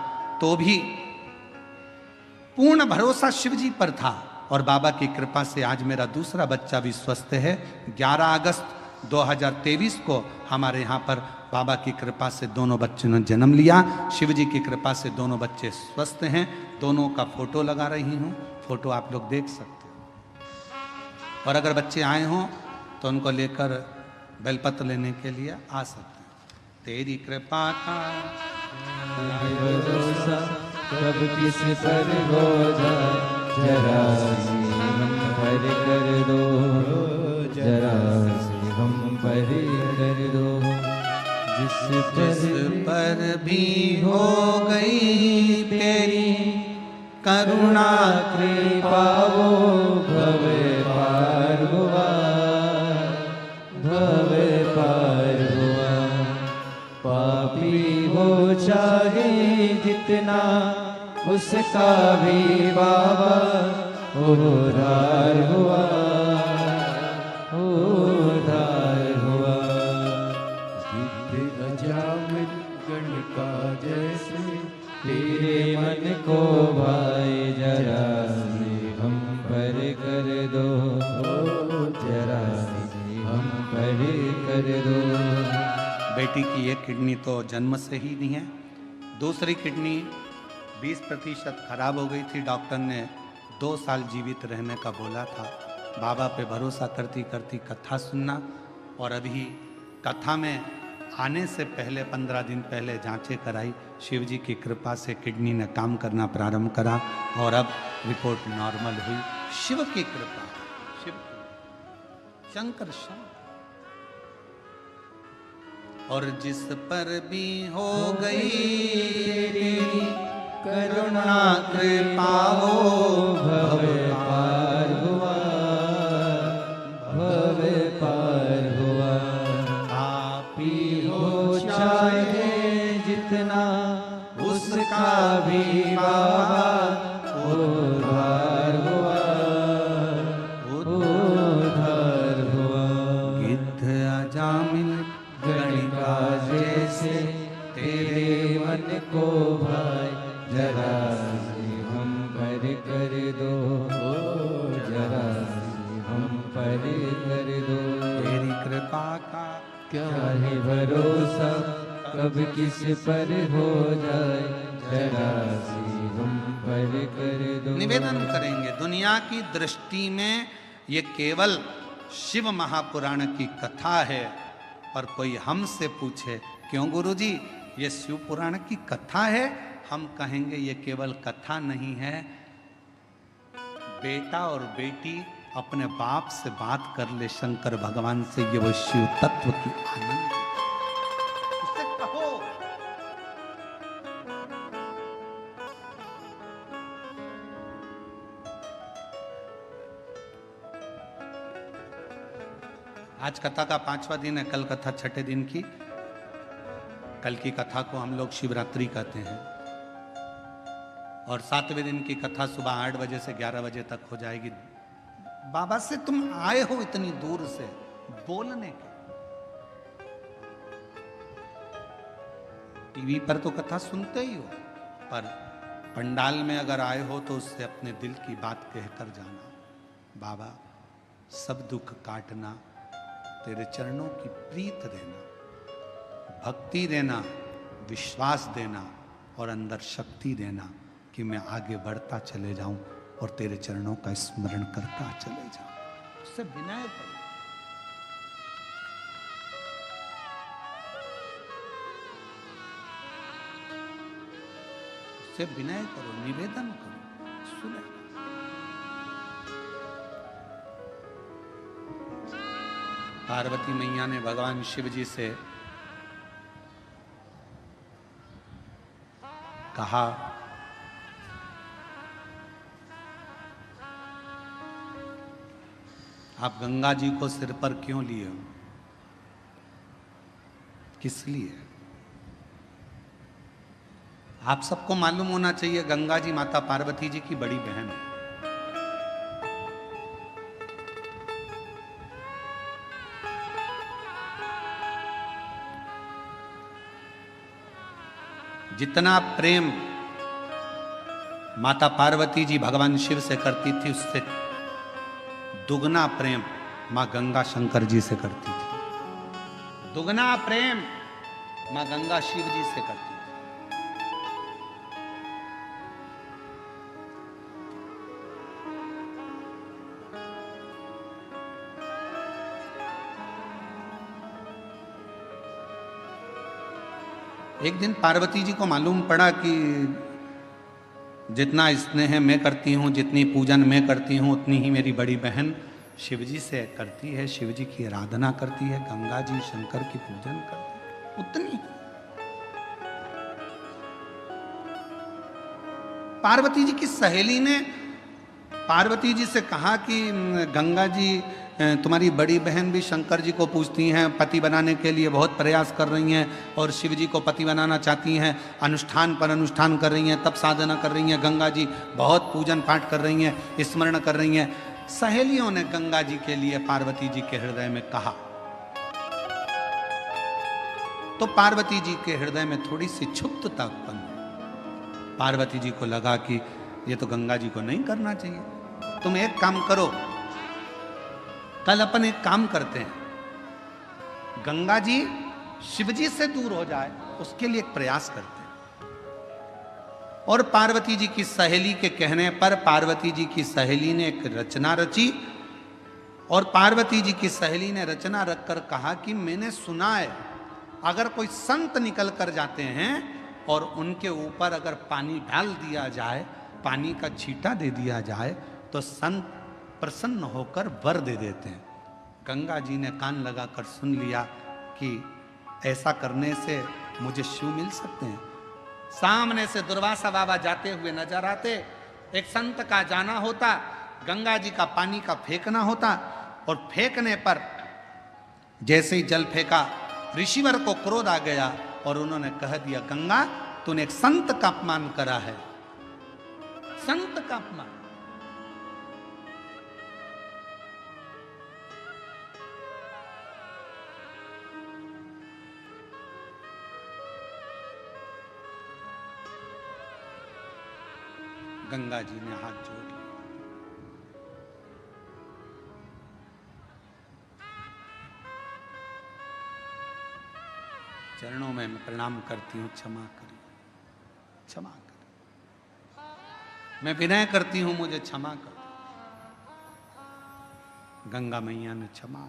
तो भी पूर्ण भरोसा शिव जी पर था, और बाबा की कृपा से आज मेरा दूसरा बच्चा भी स्वस्थ है। 11 अगस्त 2023 को हमारे यहाँ पर बाबा की कृपा से दोनों बच्चों ने जन्म लिया। शिव जी की कृपा से दोनों बच्चे स्वस्थ हैं। दोनों का फोटो लगा रही हूँ, फोटो आप लोग देख सकते हो। और अगर बच्चे आए हों तो उनको लेकर बेलपत्र लेने के लिए आ सकते हैं। तेरी कृपा का भरोसा कब किस पर हो जाए, जरा हम पर कर दो, जरा हम पर कर दो। जिस पर भी हो गई तेरी करुणा कृपा, वो भव पार हुआ, भव पार हुआ। पापी हो चाहे जितना, उसका भी बाबा उद्धार हुआ, उद्धार हुआ। गिद्ध अजामिल गण का जैसे, तेरे मन को भाई जरा हम पर कर दो, जरा हम पर कर दो। बेटी की एक किडनी तो जन्म से ही नहीं है, दूसरी किडनी 20% खराब हो गई थी। डॉक्टर ने 2 साल जीवित रहने का बोला था। बाबा पे भरोसा करती करती कथा सुनना, और अभी कथा में आने से पहले 15 दिन पहले जांचें कराई। शिव जी की कृपा से किडनी ने काम करना प्रारंभ करा, और अब रिपोर्ट नॉर्मल हुई। शिव की कृपा, शिव की, शंकर शंकर। और जिस पर भी हो गई तेरी करुणा कृपा, वो भव पार हुआ, भव पार हुआ। आपी हो चाहे जितना, उसका भी बाबा उद्धार हुआ, उद्धार हुआ। गिद्ध अजामिल गणिका जैसे, तेरे मन को भाई जरा हम पर कर दो, जरा हम पर कर दो। तेरी कृपा का क्या है भरोसा, कब किस पर हो जाए, जरा हम पर कर दो। निवेदन करेंगे, दुनिया की दृष्टि में ये केवल शिव महापुराण की कथा है, पर कोई हमसे पूछे क्यों गुरुजी ये शिव पुराण की कथा है, हम कहेंगे ये केवल कथा नहीं है। बेटा और बेटी अपने बाप से बात कर ले शंकर भगवान से, ये वो शिव तत्व की आनंद है। इससे कहो आज कथा का 5वां दिन है, कल कथा 6ठे दिन की। कल की कथा को हम लोग शिवरात्रि कहते हैं, और 7वें दिन की कथा सुबह 8 बजे से 11 बजे तक हो जाएगी। बाबा से तुम आए हो इतनी दूर से बोलने के, टीवी पर तो कथा सुनते ही हो, पर पंडाल में अगर आए हो तो उससे अपने दिल की बात कहकर जाना। बाबा सब दुख काटना, तेरे चरणों की प्रीत देना, भक्ति देना, विश्वास देना, और अंदर शक्ति देना कि मैं आगे बढ़ता चले जाऊं और तेरे चरणों का स्मरण करता चले जाऊं। उससे विनय करो, उससे विनय करो, निवेदन करो, सुने। पार्वती मैया ने भगवान शिव जी से कहा, आप गंगा जी को सिर पर क्यों लिए हो? किस लिए? आप सबको मालूम होना चाहिए गंगा जी माता पार्वती जी की बड़ी बहन है। जितना प्रेम माता पार्वती जी भगवान शिव से करती थी, उससे दुगना प्रेम मां गंगा शंकर जी से करती थी। दुगना प्रेम मां गंगा शिव जी से करती थी। एक दिन पार्वती जी को मालूम पड़ा कि जितना स्नेह मैं करती हूँ, जितनी पूजन मैं करती हूँ, उतनी ही मेरी बड़ी बहन शिव जी से करती है, शिव जी की आराधना करती है, गंगा जी शंकर की पूजन करती है, उतनी। पार्वती जी की सहेली ने पार्वती जी से कहा कि गंगा जी तुम्हारी बड़ी बहन भी शंकर जी को पूजती हैं, पति बनाने के लिए बहुत प्रयास कर रही हैं और शिव जी को पति बनाना चाहती हैं, अनुष्ठान पर अनुष्ठान कर रही हैं, तप साधना कर रही हैं, गंगा जी बहुत पूजन पाठ कर रही हैं, स्मरण कर रही हैं। सहेलियों ने गंगा जी के लिए पार्वती जी के हृदय में कहा, तो पार्वती जी के हृदय में थोड़ी सी क्षुब्धता उत्पन्न हुई। पार्वती जी को लगा कि ये तो गंगा जी को नहीं करना चाहिए, तुम एक काम करो, कल अपन एक काम करते हैं, गंगा जी शिव जी से दूर हो जाए उसके लिए एक प्रयास करते हैं। और पार्वती जी की सहेली के कहने पर पार्वती जी की सहेली ने एक रचना रची और पार्वती जी की सहेली ने रचना रखकर कहा कि मैंने सुना है अगर कोई संत निकल कर जाते हैं और उनके ऊपर अगर पानी डाल दिया जाए, पानी का छींटा दे दिया जाए, तो संत प्रसन्न होकर वर दे देते हैं। गंगा जी ने कान लगाकर सुन लिया कि ऐसा करने से मुझे शिव मिल सकते हैं। सामने से दुर्वासा बाबा जाते हुए नजर आते, एक संत का जाना होता, गंगा जी का पानी का फेंकना होता और फेंकने पर जैसे ही जल फेंका, ऋषिवर को क्रोध आ गया और उन्होंने कह दिया, गंगा तूने एक संत का अपमान करा है, संत का अपमान। गंगा जी ने हाथ जोड़ लिया, चरणों में मैं प्रणाम करती हूँ, क्षमा करिए, क्षमा करिए, मैं विनय करती हूँ, मुझे क्षमा कर। गंगा मैया ने क्षमा।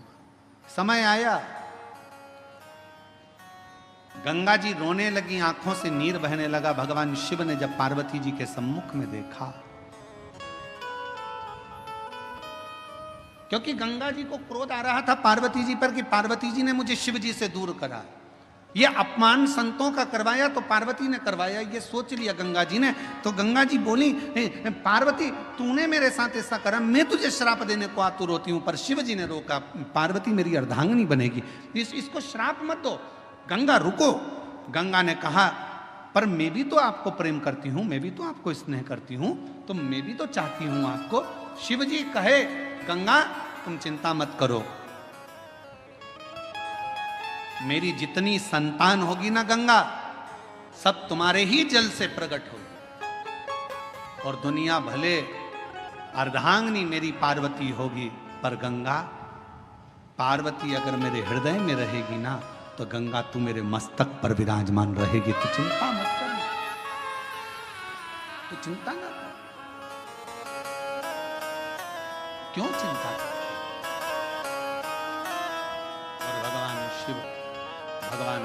समय आया, गंगा जी रोने लगी, आंखों से नीर बहने लगा। भगवान शिव ने जब पार्वती जी के सम्मुख में देखा, क्योंकि गंगा जी को क्रोध आ रहा था पार्वती जी पर कि पार्वती जी ने मुझे शिव जी से दूर करा, ये अपमान संतों का करवाया तो पार्वती ने करवाया, ये सोच लिया गंगा जी ने। तो गंगा जी बोली, पार्वती तूने मेरे साथ ऐसा करा, मैं तुझे श्राप देने को आतुर होती हूं। पर शिव जी ने रोका, पार्वती मेरी अर्धांगिनी बनेगी, इसको श्राप मत दो। गंगा रुको। गंगा ने कहा, पर मैं भी तो आपको प्रेम करती हूं, मैं भी तो आपको स्नेह करती हूं, तो मैं भी तो चाहती हूं आपको। शिव जी कहे, गंगा तुम चिंता मत करो, मेरी जितनी संतान होगी ना गंगा, सब तुम्हारे ही जल से प्रकट होगी और दुनिया भले अर्धांगिनी मेरी पार्वती होगी, पर गंगा पार्वती अगर मेरे हृदय में रहेगी ना, तो गंगा तू मेरे मस्तक पर विराजमान रहेगी। तू चिंता मत कर, तू चिंता ना कर। क्यों चिंता कर? और भगवान शिव, भगवान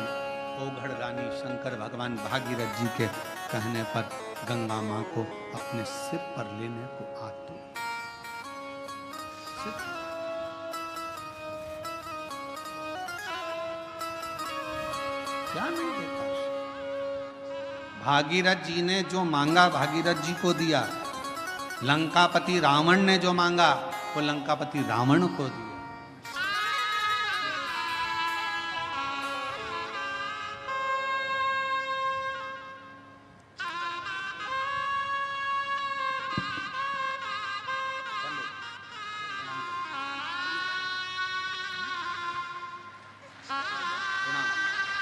ओघड़ रानी शंकर, भगवान भागीरथ जी के कहने पर गंगा माँ को अपने सिर पर लेने को आतुर। क्या नहीं देता? भागीरथ जी ने जो मांगा भागीरथ जी को दिया। लंकापति रावण ने जो मांगा वो लंकापति रावण को दिया।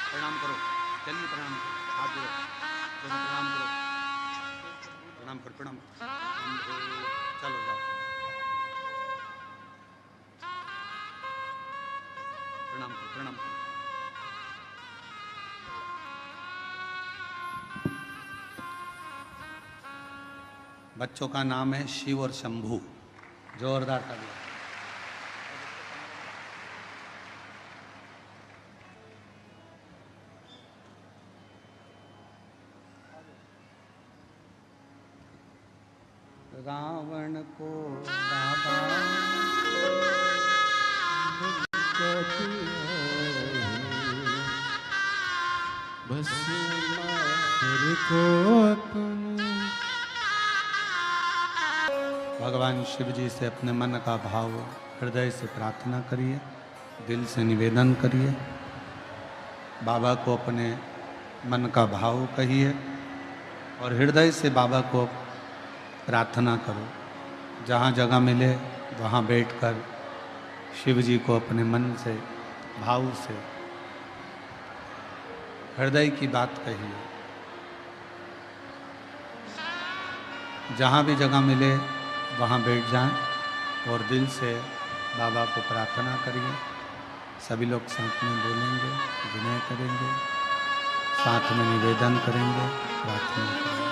प्रणाम करो, चलिए प्रणाम करो, हाथ जोड़ो, दोनों प्रणाम करो, प्रणाम करो, प्रणाम करो, चलो जाओ, प्रणाम करो, प्रणाम करो। बच्चों का नाम है शिव और शंभू। जोरदार तालियां। रावण को बस को भगवान शिव जी से अपने मन का भाव हृदय से प्रार्थना करिए, दिल से निवेदन करिए। बाबा को अपने मन का भाव कहिए और हृदय से बाबा को प्रार्थना करो। जहाँ जगह मिले वहाँ बैठकर शिव जी को अपने मन से भाव से हृदय की बात कहिए। जहाँ भी जगह मिले वहाँ बैठ जाएं और दिल से बाबा को प्रार्थना करिए। सभी लोग साथ में बोलेंगे, विनय करेंगे, साथ में निवेदन करेंगे, प्रार्थना करेंगे।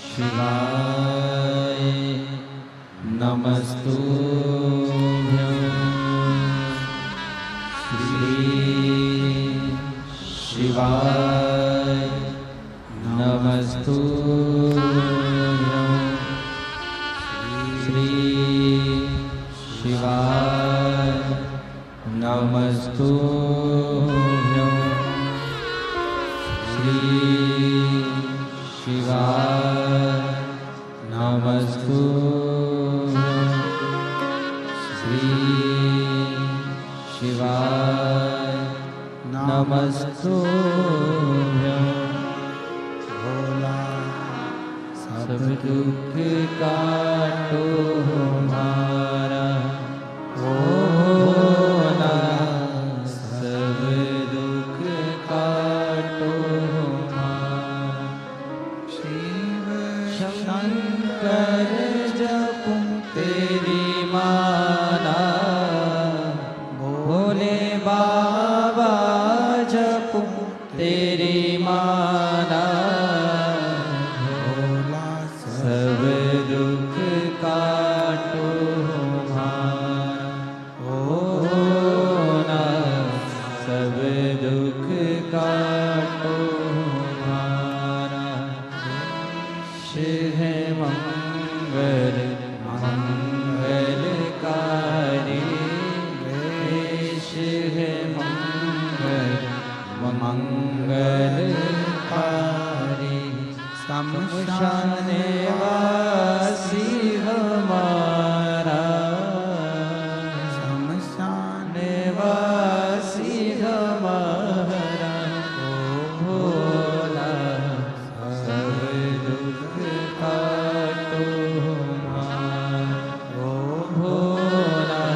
शिवाय नमस्तुभ्यं श्री शिवाय नमस्तुभ्यं श्री शिवाय नमस्तुभ्यं श्री शिवाय नमस्तुभ्यं श्री शिवाय नमस्तुभ्यं। भोला सब दुख काटो हमारा, भोला सब दुख काटो हमारा। शिव शंकर जपूं तेरी माला, भोले बाबा जपूं तेरी माला। भोला सब दुख काटो हमारा, भोला सब दुख काटो हमारा। शिव है मंगल मंगलकारी, शिव है मंगल मंगलकारी। शमशान वासी हमारा, शमशान वासी हमारा। भोला सब दुख काटो हमारा, भोला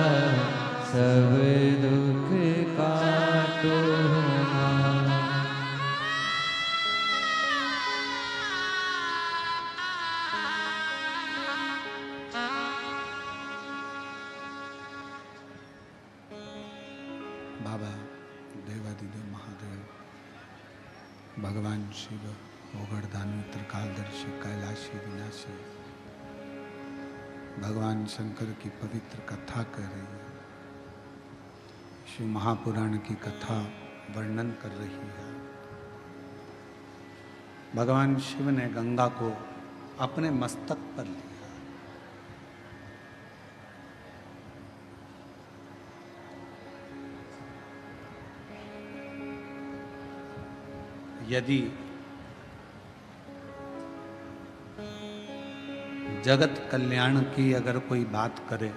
सब दुख काटो हमारा। बाबा देवादिदेव महादेव, भगवान शिव, ओगड़दानी, त्रिकालदर्शी, कैलाशी, विनाशी, भगवान शंकर की पवित्र कथा कर रही है, शिव महापुराण की कथा वर्णन कर रही है। भगवान शिव ने गंगा को अपने मस्तक पर लिया। यदि जगत कल्याण की अगर कोई बात करे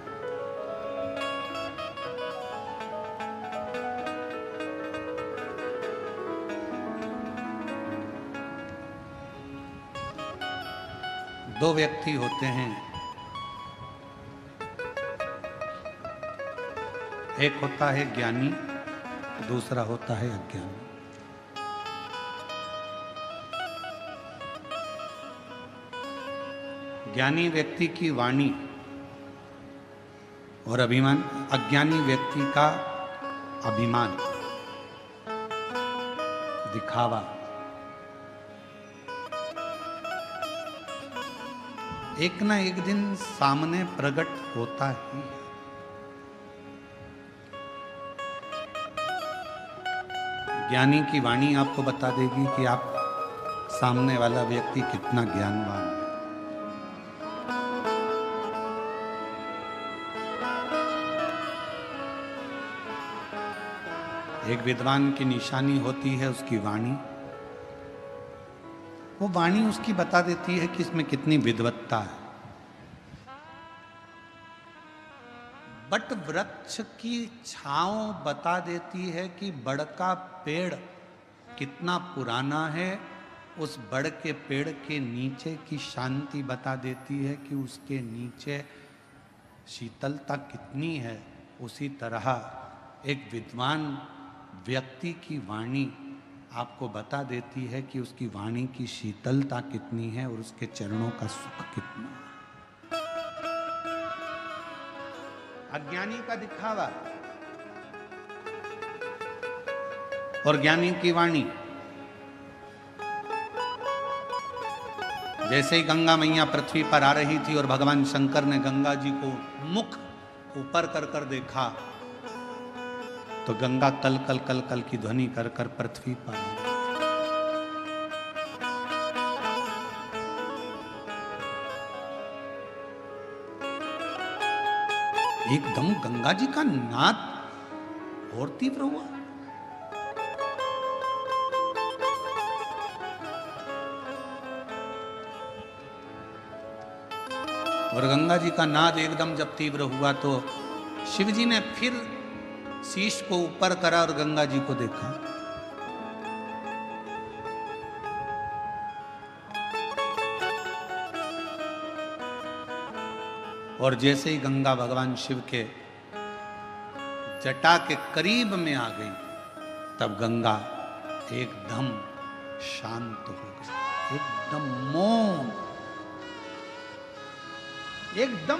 दो व्यक्ति होते हैं, एक होता है ज्ञानी, दूसरा होता है अज्ञानी। ज्ञानी व्यक्ति की वाणी और अभिमान, अज्ञानी व्यक्ति का अभिमान, दिखावा। एक ना एक दिन सामने प्रकट होता ही है। ज्ञानी की वाणी आपको बता देगी कि आप सामने वाला व्यक्ति कितना ज्ञानवान है। एक विद्वान की निशानी होती है उसकी वाणी। वो वाणी उसकी बता देती है कि इसमें कितनी विद्वत्ता है। बट वृक्ष की छांव बता देती है कि बड़ का पेड़ कितना पुराना है। उस बड़ के पेड़ के नीचे की शांति बता देती है कि उसके नीचे शीतलता कितनी है। उसी तरह एक विद्वान व्यक्ति की वाणी आपको बता देती है कि उसकी वाणी की शीतलता कितनी है और उसके चरणों का सुख कितना है। अज्ञानी का दिखावा और ज्ञानी की वाणी। जैसे ही गंगा मैया पृथ्वी पर आ रही थी और भगवान शंकर ने गंगा जी को मुख ऊपर कर कर देखा तो गंगा कल कल कल कल की ध्वनि कर कर पृथ्वी पर आई। एकदम गंगा जी का नाद और तीव्र हुआ। और गंगा जी का नाद एकदम जब तीव्र हुआ तो शिव जी ने फिर शीश को ऊपर करा और गंगा जी को देखा। और जैसे ही गंगा भगवान शिव के जटा के करीब में आ गई तब गंगा एकदम शांत हो गई, एकदम मौन, एकदम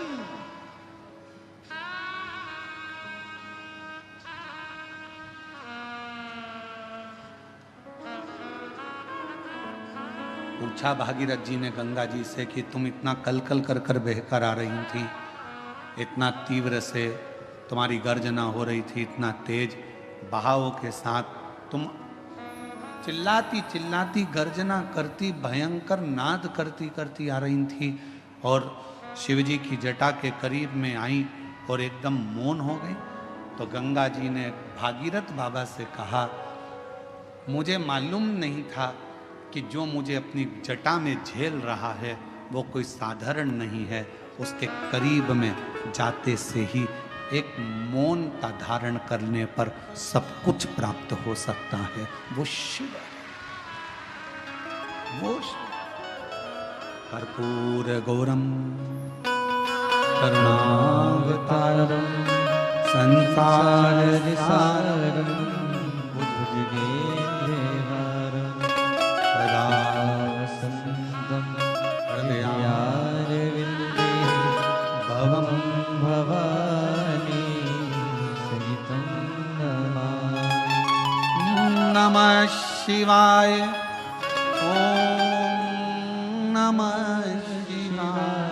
पूछा भागीरथ जी ने गंगा जी से कि तुम इतना कल कल कर कर बहकर आ रही थी, इतना तीव्र से तुम्हारी गर्जना हो रही थी, इतना तेज बहाव के साथ तुम चिल्लाती चिल्लाती गर्जना करती भयंकर नाद करती करती आ रही थी और शिवजी की जटा के करीब में आई और एकदम मौन हो गई। तो गंगा जी ने भागीरथ बाबा से कहा, मुझे मालूम नहीं था कि जो मुझे अपनी जटा में झेल रहा है वो कोई साधारण नहीं है। उसके करीब में जाते से ही एक मौनता धारण करने पर सब कुछ प्राप्त हो सकता है। वो शिव है, वो कर्पूर गौरम करुणावतारम संसार सारम बुद्धविद्यारम सदा वसंतम हृदयारविंदे भवम भवानी सहितं नमामि। नमः शिवाय। ओम नमः शिवाय।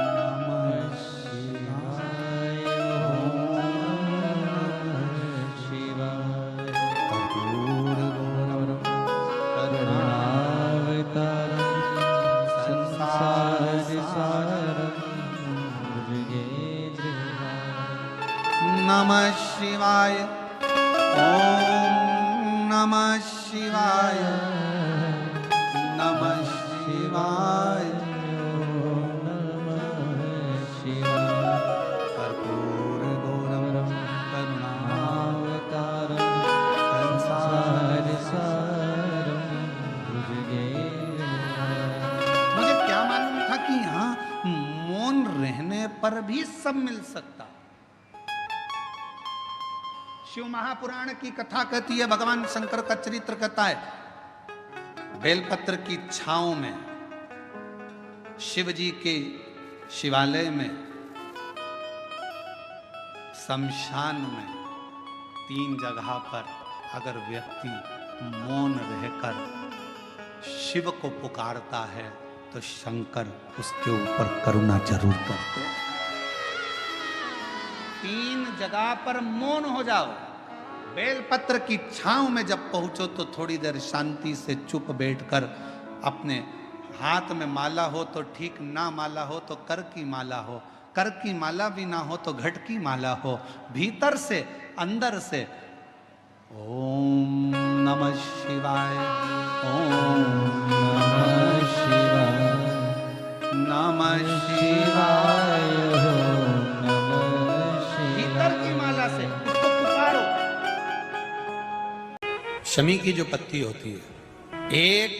नमः शिवाय। ओम नमः शिवाय। कर्पूरगौरवं करुणावतारं संसारसारं भुजगेन्द्रहारं। नमः शिवाय। ओम नमः शिवाय। नमः शिवाय। ओम नमः शिवाय। कर्पूरगौरवं करुणावतारं संसारसारं भुजगेन्द्रहारं। मुझे क्या मालूम था कि यहाँ मौन रहने पर भी सब मिल सकता। शिव महापुराण की कथा कहती है, भगवान शंकर का चरित्र कहता है, बेलपत्र की छांव में शिव जी के शिवालय में, शमशान में 3 जगह पर अगर व्यक्ति मौन रहकर शिव को पुकारता है तो शंकर उसके ऊपर करुणा जरूर करते हैं। 3 जगह पर मौन हो जाओ। बेलपत्र की छांव में जब पहुंचो तो थोड़ी देर शांति से चुप बैठकर, अपने हाथ में माला हो तो ठीक, ना माला हो तो कर की माला हो, कर की माला भी ना हो तो घट की माला हो, भीतर से अंदर से ओम नमः शिवाय। ओम नमः शिवाय। नमः शिवाय। भीतर की माला से उसको पुकारो। शमी की जो पत्ती होती है, एक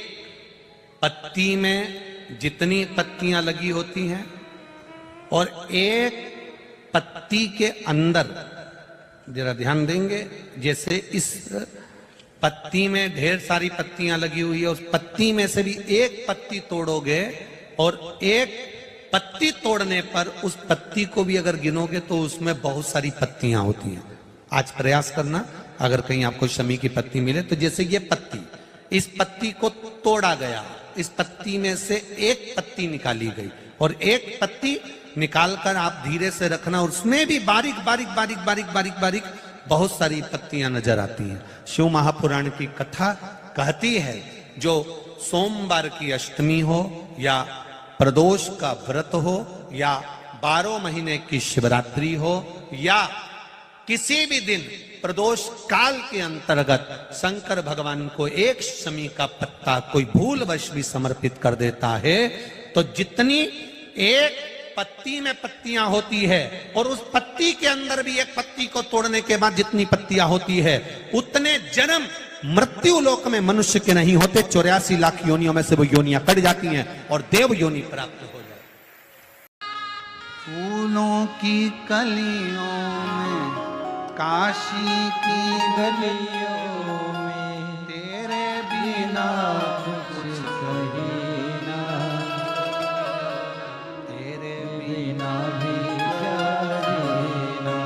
पत्ती में जितनी पत्तियां लगी होती हैं और एक पत्ती के अंदर, जरा ध्यान देंगे, जैसे इस पत्ती में ढेर सारी पत्तियां लगी हुई है, उस पत्ती में से भी एक पत्ती तोड़ोगे और एक पत्ती तोड़ने पर उस पत्ती को भी अगर गिनोगे तो उसमें बहुत सारी पत्तियां होती हैं। आज प्रयास करना, अगर कहीं आपको शमी की पत्ती मिले तो जैसे ये पत्ती, इस पत्ती को तोड़ा गया, इस पत्ती में से एक पत्ती निकाली गई और एक पत्ती निकालकर आप धीरे से रखना, और उसमें भी बारीक बारीक बारीक बारीक बारीक बारीक बहुत सारी पत्तियां नजर आती हैं। शिव महापुराण की कथा कहती है, जो सोमवार की अष्टमी हो या प्रदोष का व्रत हो या 12 महीने की शिवरात्रि हो या किसी भी दिन प्रदोष काल के अंतर्गत शंकर भगवान को एक शमी का पत्ता कोई भूलवश भी समर्पित कर देता है तो जितनी एक पत्ती में पत्तियां होती है और उस पत्ती के अंदर भी एक पत्ती को तोड़ने के बाद जितनी पत्तियां होती है, उतने जन्म मृत्यु लोक में मनुष्य के नहीं होते। 84 लाख योनियों में से वो योनियां कट जाती हैं और देव योनि प्राप्त हो जाती। फूलों की कलियों में, काशी की गलियों में, तेरे बिना कुछ कहे ना, तेरे बिना भी क्या जीना,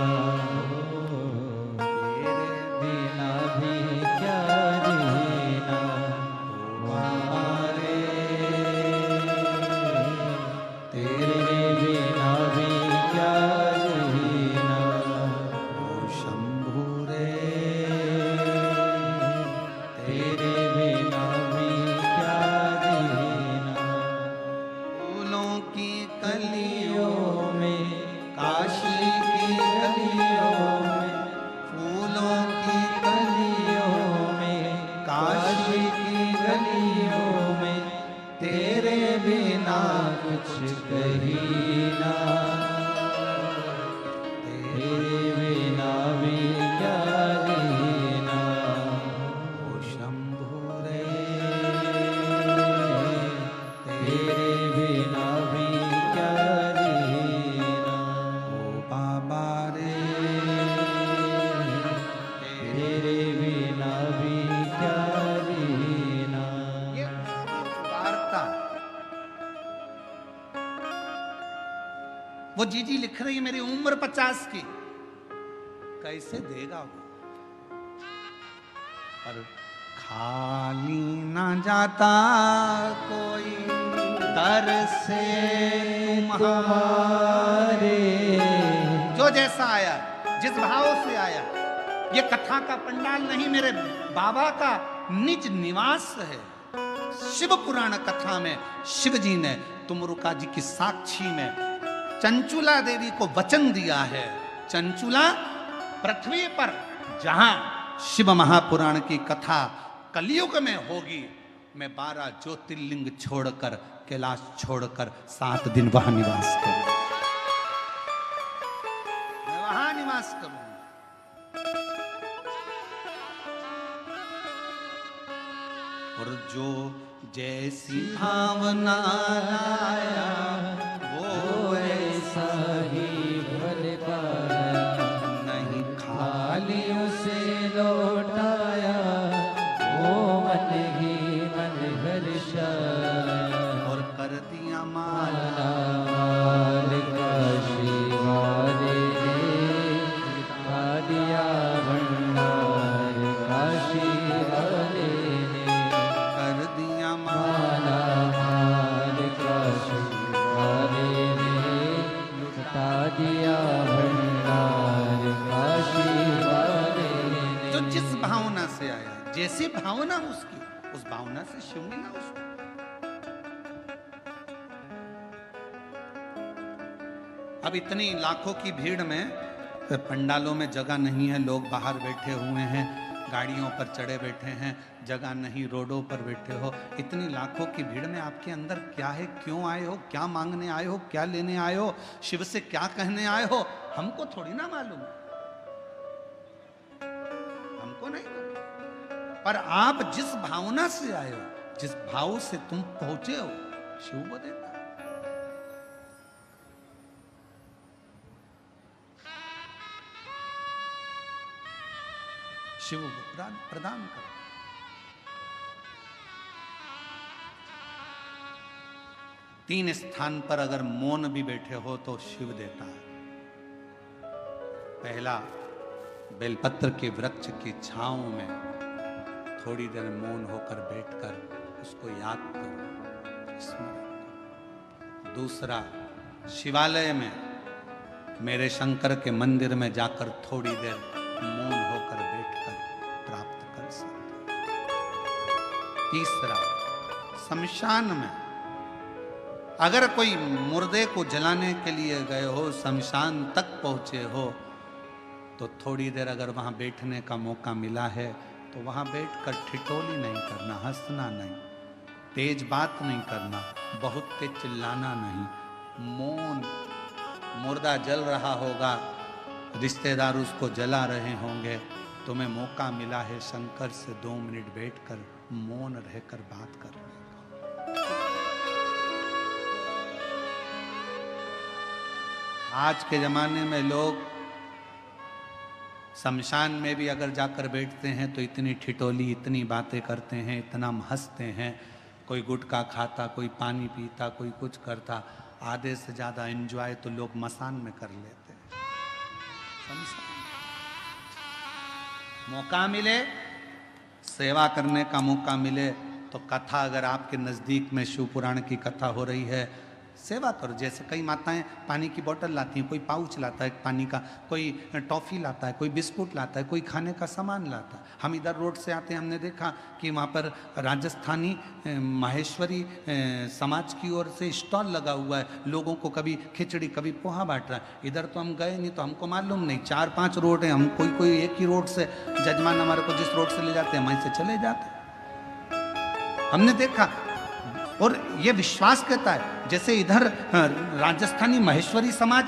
तेरे बिना भी क्या जीना, हमारे तेरे बिना भी क्या जीना, ओ शंभू रे तेरे बिना भी क्या जीना। फूलों की कलियों में, काशी की गलियों में, फूलों की कलियों में, काशी की गलियों में, तेरे बिना कुछ कही ना, तेरे बिना भी क्या जीना, ओ शंभू रे तेरे बिना भी क्या जीना, ओ बाबा रे तेरे बिना भी क्या जीना। ये वार्ता वो जीजी लिख रही है, मेरी उम्र 50 की, कैसे देगा वो? पर खाली ना जाता कोई दर से तुम्हारे। जो जैसा आया, जिस भाव से आया, ये कथा का पंडाल नहीं, मेरे बाबा का निज निवास है। शिव पुराण कथा में शिव जी ने तुमरुका जी की साक्षी में चंचुला देवी को वचन दिया है। चंचुला, पृथ्वी पर जहां शिव महापुराण की कथा कलयुग में होगी, मैं 12 ज्योतिर्लिंग छोड़कर, कैलाश छोड़कर 7 दिन वहां निवास करूं, मैं वहां निवास करूं। और जो जैसी भावना लाया वो ऐसा ही भर पाया, नहीं खाली उसे लौटाया, वो मन ही मन हर्षाया। और कर दिया माला माल काशी वाले ने, खा दिया भंडार काशी वाले ने। कर दिया माला माल काशी वाले ने, लुटा दिया भंडार काशी वाले ने। जो जिस भावना से आया, जैसी भावना उसकी, उस भावना से शिव मिला उसको। अब इतनी लाखों की भीड़ में पंडालों में जगह नहीं है, लोग बाहर बैठे हुए हैं, गाड़ियों पर चढ़े बैठे हैं, जगह नहीं, रोडों पर बैठे हो। इतनी लाखों की भीड़ में आपके अंदर क्या है, क्यों आए हो, क्या मांगने आए हो, क्या लेने आए हो, शिव से क्या कहने आए हो, हमको थोड़ी ना मालूम, हमको नहीं मालूम। पर आप जिस भावना से आए हो, जिस भाव से तुम पहुंचे हो, शिव को देता है। शिव प्रदान करो। तीन स्थान पर अगर मौन भी बैठे हो तो शिव देता है। पहला, बेलपत्र के वृक्ष की छांव में थोड़ी देर मौन होकर बैठकर उसको याद करो, स्मरण करो। दूसरा, शिवालय में, मेरे शंकर के मंदिर में जाकर थोड़ी देर मौन होकर बैठकर प्राप्त कर सकते। तीसरा, शमशान में अगर कोई मुर्दे को जलाने के लिए गए हो, शमशान तक पहुंचे हो, तो थोड़ी देर अगर वहां बैठने का मौका मिला है तो वहां बैठकर ठिठोली नहीं करना, हंसना नहीं, तेज बात नहीं करना, बहुत तेज चिल्लाना नहीं, मौन। मुर्दा जल रहा होगा, रिश्तेदार उसको जला रहे होंगे, तुम्हें मौका मिला है शंकर से 2 मिनट बैठकर मौन रहकर बात करने का। आज के जमाने में लोग शमशान में भी अगर जाकर बैठते हैं तो इतनी ठिठोली, इतनी बातें करते हैं, इतना हंसते हैं। कोई गुटखा खाता, कोई पानी पीता, कोई कुछ करता। आधे से ज़्यादा एंजॉय तो लोग मसान में कर लेते हैं। मौका मिले, सेवा करने का मौका मिले तो कथा, अगर आपके नज़दीक में शिव पुराण की कथा हो रही है, सेवा करो। जैसे कई माताएं पानी की बोतल लाती हैं, कोई पाउच लाता है पानी का, कोई टॉफ़ी लाता है, कोई बिस्कुट लाता है, कोई खाने का सामान लाता है। हम इधर रोड से आते हैं, हमने देखा कि वहाँ पर राजस्थानी माहेश्वरी समाज की ओर से स्टॉल लगा हुआ है, लोगों को कभी खिचड़ी कभी पोहा बांट रहा है। इधर तो हम गए नहीं तो हमको मालूम नहीं, 4-5 रोड हैं, हम कोई एक ही रोड से, जजमान हमारे को जिस रोड से ले जाते हैं वहीं से चले जाते हैं। हमने देखा और ये विश्वास कहता है, जैसे इधर राजस्थानी महेश्वरी समाज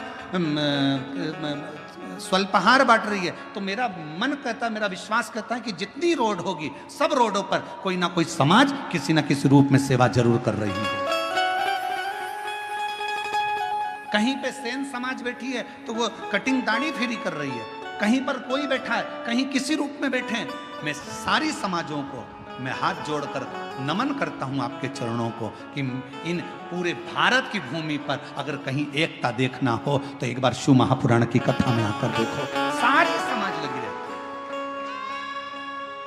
स्वल्पहार बांट रही है, तो मेरा मन कहता, मेरा विश्वास कहता है कि जितनी रोड होगी, सब रोडों पर कोई ना कोई समाज किसी ना किसी रूप में सेवा जरूर कर रही है। कहीं पे सेन समाज बैठी है तो वो कटिंग दाढ़ी फेरी कर रही है, कहीं पर कोई बैठा है, कहीं किसी रूप में बैठे हैं। मैं सारी समाजों को मैं हाथ जोड़कर नमन करता हूं आपके चरणों को कि इन पूरे भारत की भूमि पर अगर कहीं एकता देखना हो तो एक बार शिव महापुराण की कथा में आकर देखो, सारी समाज लगी रहती है।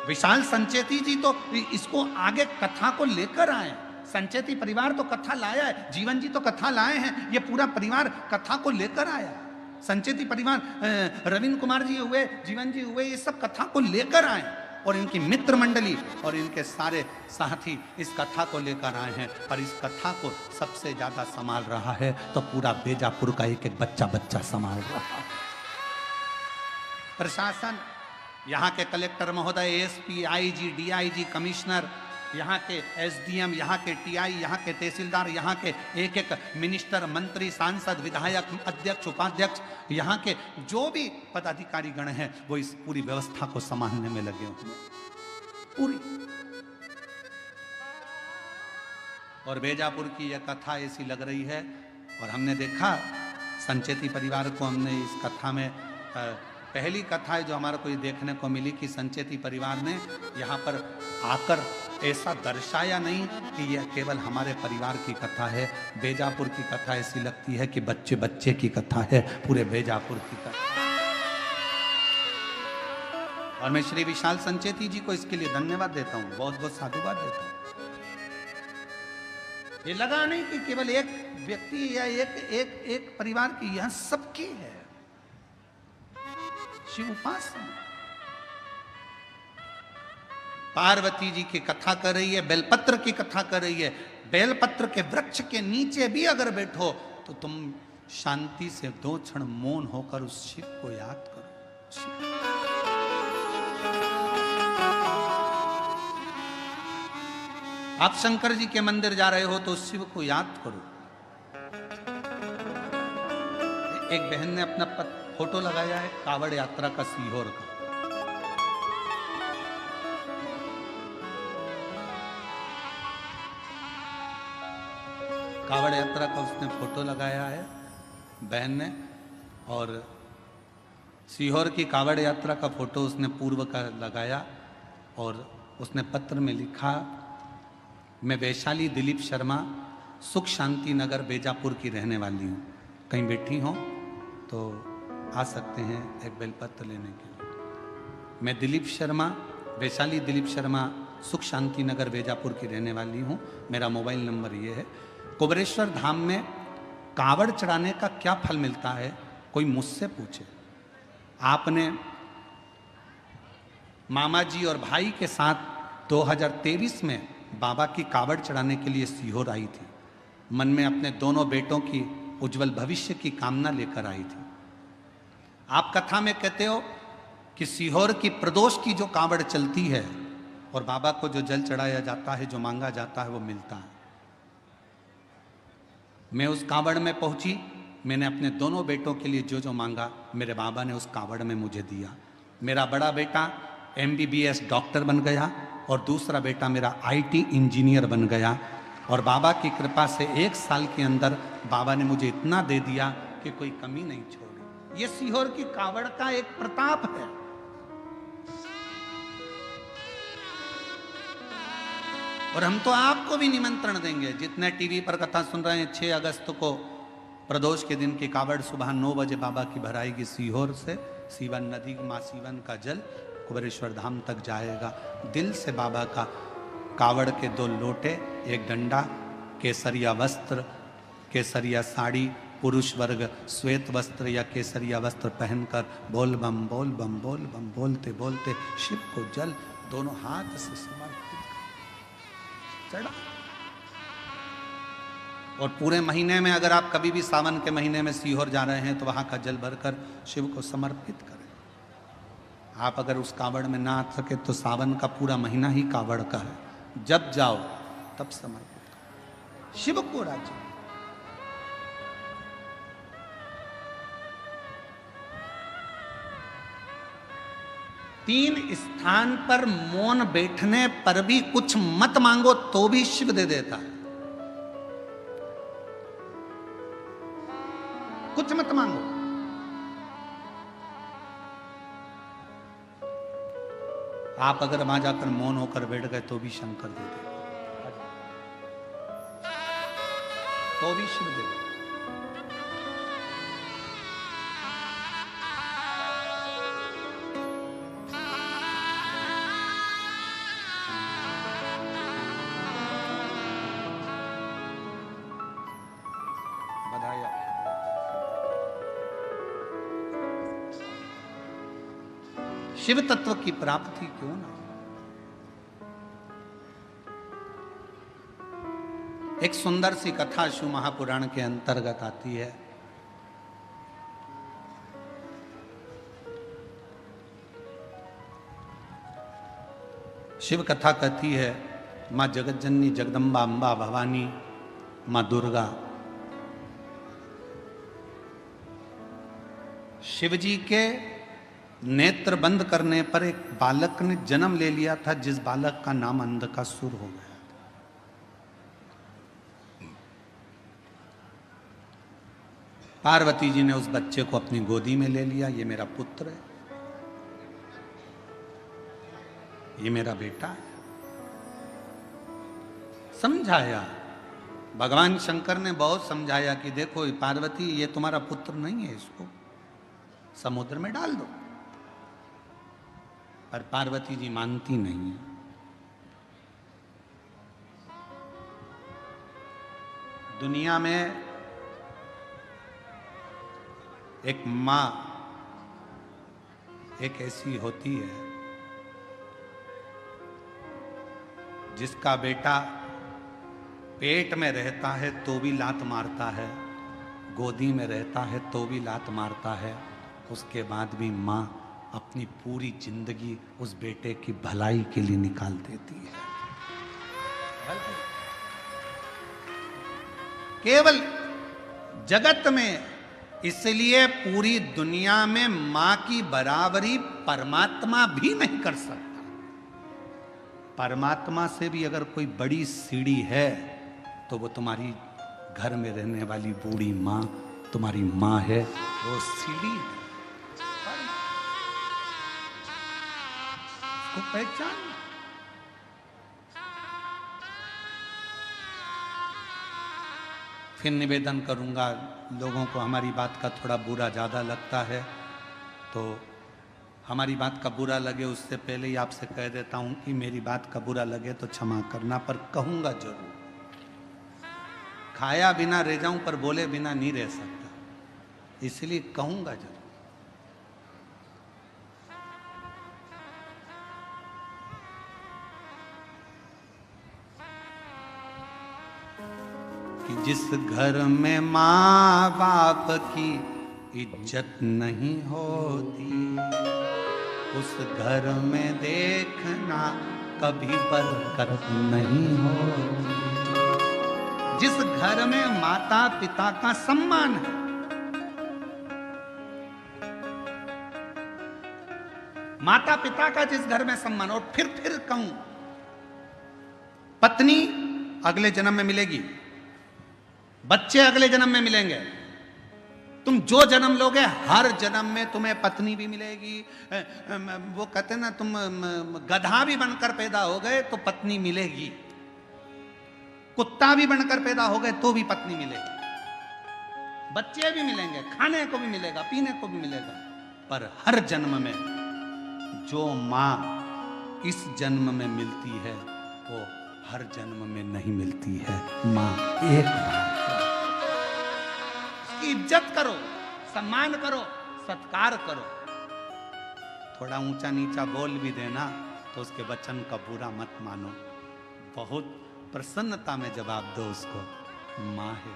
विशाल संचेती जी तो इसको आगे कथा को लेकर आए। संचेती परिवार तो कथा लाया है, जीवन जी तो कथा लाए हैं, ये पूरा परिवार कथा को लेकर आया। संचेती परिवार, रविंद्र कुमार जी हुए, जीवन जी हुए, ये सब कथा को लेकर आए और इनकी मित्र मंडली और इनके सारे साथी इस कथा को लेकर आए हैं। और इस कथा को सबसे ज्यादा संभाल रहा है तो पूरा बेजापुर का एक एक बच्चा बच्चा संभाल रहा है। प्रशासन, यहाँ के कलेक्टर महोदय, एसपी, आईजी, डीआईजी, कमिश्नर, यहाँ के एसडीएम, यहाँ के टीआई, यहाँ के तहसीलदार, यहाँ के एक एक मिनिस्टर, मंत्री, सांसद, विधायक, अध्यक्ष, उपाध्यक्ष, यहाँ के जो भी पदाधिकारी गण हैं वो इस पूरी व्यवस्था को संभालने में लगे हुए हैं पूरी। और बेजापुर की यह कथा ऐसी लग रही है। और हमने देखा संचेती परिवार को, हमने इस कथा में पहली कथा है जो हमारे को ये देखने को मिली कि संचेती परिवार ने यहाँ पर आकर ऐसा दर्शाया नहीं कि यह केवल हमारे परिवार की कथा है। बेजापुर की कथा ऐसी लगती है कि बच्चे बच्चे की कथा है, पूरे बेजापुर की कथा। और मैं श्री विशाल संचेती जी को इसके लिए धन्यवाद देता हूँ, बहुत बहुत साधुवाद देता हूँ। ये लगा नहीं कि केवल एक व्यक्ति या एक परिवार की, यह सबकी है शिव उपासना। पार्वती जी की कथा कर रही है, बेलपत्र की कथा कर रही है। बेलपत्र के वृक्ष के नीचे भी अगर बैठो तो तुम शांति से 2 क्षण मौन होकर उस शिव को याद करो। शिव। आप शंकर जी के मंदिर जा रहे हो तो उस शिव को याद करो। एक बहन ने अपना फोटो लगाया है कावड़ यात्रा का, सीहोर का। कावड़ यात्रा का उसने फोटो लगाया है बहन ने, और सीहोर की कावड़ यात्रा का फोटो उसने पूर्व का लगाया। और उसने पत्र में लिखा, मैं वैशाली दिलीप शर्मा, सुख शांति नगर बेजापुर की रहने वाली हूँ। कहीं बैठी हो तो आ सकते हैं एक बेलपत्र लेने के लिए। मैं दिलीप शर्मा, वैशाली दिलीप शर्मा, सुख शांति नगर बेजापुर की रहने वाली हूँ। मेरा मोबाइल नंबर ये है। कुबेरेश्वर धाम में कावड़ चढ़ाने का क्या फल मिलता है, कोई मुझसे पूछे। आपने मामा जी और भाई के साथ 2023 में बाबा की कावड़ चढ़ाने के लिए सीहोर आई थी। मन में अपने दोनों बेटों की उज्जवल भविष्य की कामना लेकर आई थी। आप कथा में कहते हो कि सीहोर की प्रदोष की जो कावड़ चलती है और बाबा को जो जल चढ़ाया जाता है, जो मांगा जाता है वो मिलता है। मैं उस कावड़ में पहुंची, मैंने अपने दोनों बेटों के लिए जो जो मांगा मेरे बाबा ने उस कावड़ में मुझे दिया। मेरा बड़ा बेटा MBBS डॉक्टर बन गया और दूसरा बेटा मेरा IT इंजीनियर बन गया। और बाबा की कृपा से 1 साल के अंदर बाबा ने मुझे इतना दे दिया कि कोई कमी नहीं छोड़ी। ये सीहोर की कावड़ का एक प्रताप है। और हम तो आपको भी निमंत्रण देंगे, जितने टीवी पर कथा सुन रहे हैं, 6 अगस्त को प्रदोष के दिन की कावड़ सुबह 9 बजे बाबा की भराएगी सीहोर से। सीवन नदी, माँ सीवन का जल कुबेरेश्वर धाम तक जाएगा। दिल से बाबा का कावड़ के 2 लोटे, 1 डंडा, केसरिया वस्त्र, केसरिया साड़ी, पुरुष वर्ग श्वेत वस्त्र या केसरिया वस्त्र पहनकर बोल बम बोल बम बोल बम बोलते बोलते शिव को जल दोनों हाथ से समर्पित चढ़ा। और पूरे महीने में अगर आप कभी भी सावन के महीने में सीहोर जा रहे हैं तो वहां का जल भरकर शिव को समर्पित करें। आप अगर उस कावड़ में ना आ सके तो सावन का पूरा महीना ही कावड़ का है, जब जाओ तब समर्पित करो शिव को राज्य। तीन स्थान पर मौन बैठने पर भी कुछ मत मांगो तो भी शिव दे देता है। कुछ मत मांगो, आप अगर वहां जाकर मौन होकर बैठ गए तो भी शंकर दे देगा, तो भी शिव दे देगा। शिव तत्व की प्राप्ति क्यों ना। एक सुंदर सी कथा शिव महापुराण के अंतर्गत आती है। शिव कथा कहती है, माँ जगतजननी जगदम्बा अम्बा भवानी माँ दुर्गा शिवजी के नेत्र बंद करने पर एक बालक ने जन्म ले लिया था, जिस बालक का नाम अंधकासुर हो गया। पार्वती जी ने उस बच्चे को अपनी गोदी में ले लिया। ये मेरा पुत्र है, ये मेरा बेटा है। समझाया, भगवान शंकर ने बहुत समझाया कि देखो पार्वती, ये तुम्हारा पुत्र नहीं है, इसको समुद्र में डाल दो। पर पार्वती जी मानती नहीं है। दुनिया में एक मां एक ऐसी होती है जिसका बेटा पेट में रहता है तो भी लात मारता है, गोदी में रहता है तो भी लात मारता है, उसके बाद भी मां अपनी पूरी जिंदगी उस बेटे की भलाई के लिए निकाल देती है। केवल जगत में, इसलिए पूरी दुनिया में मां की बराबरी परमात्मा भी नहीं कर सकता। परमात्मा से भी अगर कोई बड़ी सीढ़ी है तो वो तुम्हारी घर में रहने वाली बूढ़ी मां तुम्हारी मां है, वो सीढ़ी है। को पहचान। फिर निवेदन करूंगा, लोगों को हमारी बात का थोड़ा बुरा ज़्यादा लगता है तो हमारी बात का बुरा लगे उससे पहले ही आपसे कह देता हूं कि मेरी बात का बुरा लगे तो क्षमा करना, पर कहूंगा जरूर। खाया बिना रह जाऊं पर बोले बिना नहीं रह सकता, इसलिए कहूंगा जरूर। कि जिस घर में माँ बाप की इज्जत नहीं होती, उस घर में देखना कभी बरकत नहीं होती। जिस घर में माता पिता का सम्मान है, माता पिता का जिस घर में सम्मान, और फिर कहूं, पत्नी अगले जन्म में मिलेगी, बच्चे अगले जन्म में मिलेंगे, तुम जो जन्म लोगे हर जन्म में तुम्हें पत्नी भी मिलेगी। वो कहते ना, तुम गधा भी बनकर पैदा हो गए तो पत्नी मिलेगी, कुत्ता भी बनकर पैदा हो गए तो भी पत्नी मिलेगी, बच्चे भी मिलेंगे, खाने को भी मिलेगा, पीने को भी मिलेगा। पर हर जन्म में जो माँ इस जन्म में मिलती है वो हर जन्म में नहीं मिलती है। माँ एक बार उसकी इज्जत करो, सम्मान करो, सत्कार करो। थोड़ा ऊंचा नीचा बोल भी देना तो उसके वचन का बुरा मत मानो, बहुत प्रसन्नता में जवाब दो उसको, माँ है।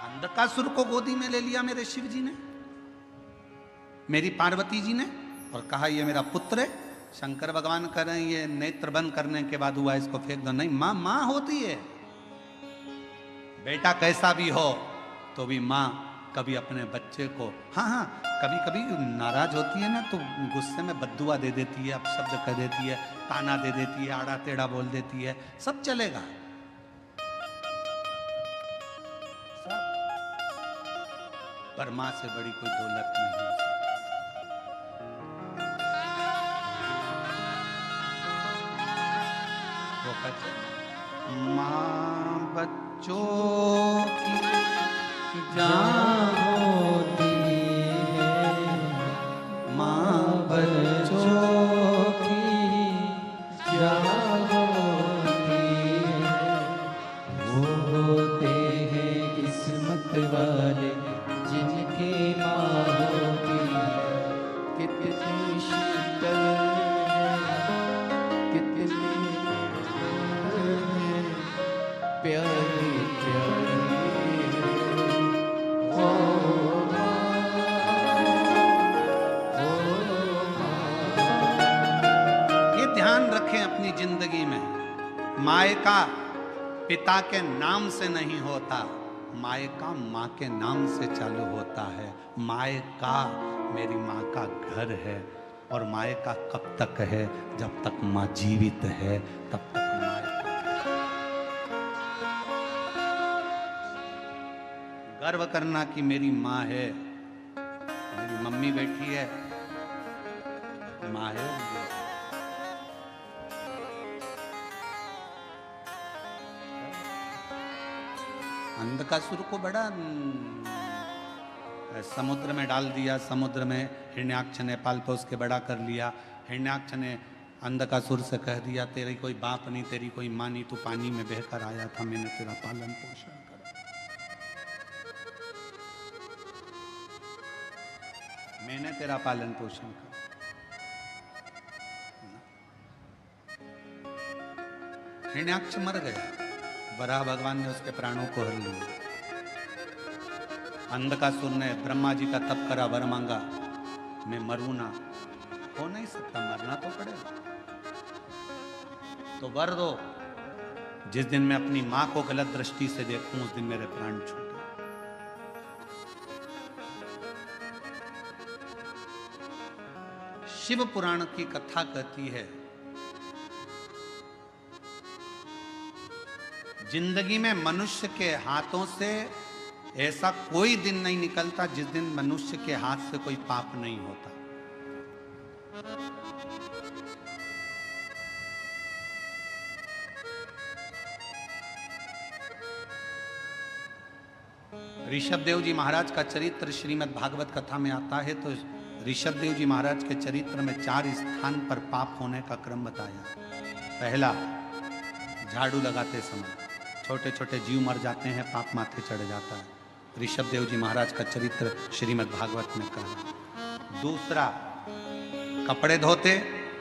अंधकासुर को गोदी में ले लिया मेरे शिव जी ने, मेरी पार्वती जी ने, और कहा ये मेरा पुत्र है। शंकर भगवान कह रहे हैं ये नेत्र बंद करने के बाद हुआ, इसको फेंक दो। नहीं, माँ माँ होती है। बेटा कैसा भी हो तो भी माँ कभी अपने बच्चे को, हाँ कभी कभी नाराज होती है ना तो गुस्से में बद्दुआ दे देती है, अपशब्द कह देती है, ताना दे देती है, आड़ा टेढ़ा बोल देती है, सब चलेगा। पर माँ से बड़ी कोई दौलत नहीं हो सकती। वो कहते माँ बच्चों की जान होती है, माँ बच्चों की जान होती है। वो होते हैं किस्मत वाले जिनके माँ मायका पिता के नाम से नहीं होता, मायका माँ के नाम से चालू होता है। मायका मेरी माँ का घर है, और मायका कब तक है? जब तक माँ जीवित है तब तक मायका। गर्व करना कि मेरी माँ है, मेरी मम्मी बैठी है, माँ है। अंधकासुर को बड़ा समुद्र में डाल दिया, समुद्र में हिरण्याक्ष ने पाल पोस के बड़ा कर लिया। हिरण्याक्ष ने अंधकासुर से कह दिया, तेरी कोई बाप नहीं, तेरी कोई माँ नहीं, तू पानी में बहकर आया था, मैंने तेरा पालन पोषण करा, मैंने तेरा पालन पोषण करा। हिरण्याक्ष मर गया, वराह भगवान ने उसके प्राणों को हर लिया। अंधकासुर ने ब्रह्मा जी का तप करा, वर मांगा, मैं मरूं ना, हो नहीं सकता, मरना तो पड़ेगा, तो वर दो, जिस दिन मैं अपनी मां को गलत दृष्टि से देखूं उस दिन मेरे प्राण छूटे। शिव पुराण की कथा कहती है, जिंदगी में मनुष्य के हाथों से ऐसा कोई दिन नहीं निकलता जिस दिन मनुष्य के हाथ से कोई पाप नहीं होता। ऋषभ देव जी महाराज का चरित्र श्रीमद् भागवत कथा में आता है, तो ऋषभ देव जी महाराज के चरित्र में 4 स्थान पर पाप होने का क्रम बताया। पहला, झाड़ू लगाते समय छोटे छोटे जीव मर जाते हैं, पाप माथे चढ़ जाता है। ऋषभ देव जी महाराज का चरित्र श्रीमद् भागवत में कहा। दूसरा, कपड़े धोते,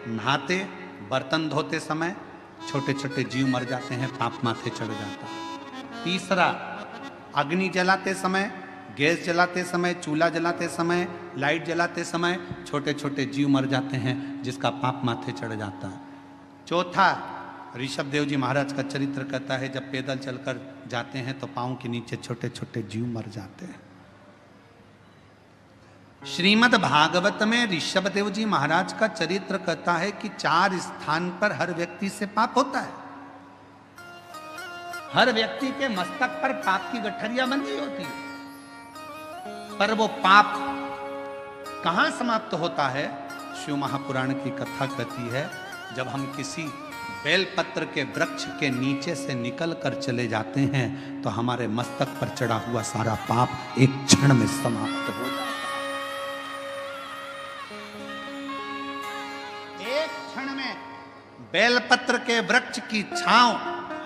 नहाते, बर्तन धोते समय छोटे छोटे जीव मर जाते हैं, पाप माथे चढ़ जाता है। तीसरा, अग्नि जलाते समय, गैस जलाते समय, चूल्हा जलाते समय, लाइट जलाते समय छोटे छोटे जीव मर जाते हैं, जिसका पाप माथे चढ़ जाता है। चौथा, ऋषभ देव जी महाराज का चरित्र कहता है, जब पैदल चलकर जाते हैं तो पांव के नीचे छोटे छोटे जीव मर जाते हैं। श्रीमद् भागवत में ऋषभ देव जी महाराज का चरित्र कहता है कि 4 स्थान पर हर व्यक्ति से पाप होता है। हर व्यक्ति के मस्तक पर पाप की गठरिया बंधी होती है, पर वो पाप कहां समाप्त होता है? शिव महापुराण की कथा कहती है, जब हम किसी बेलपत्र के वृक्ष के नीचे से निकल कर चले जाते हैं तो हमारे मस्तक पर चढ़ा हुआ सारा पाप एक क्षण में समाप्त हो जाता है। एक क्षण में बेलपत्र के वृक्ष की छांव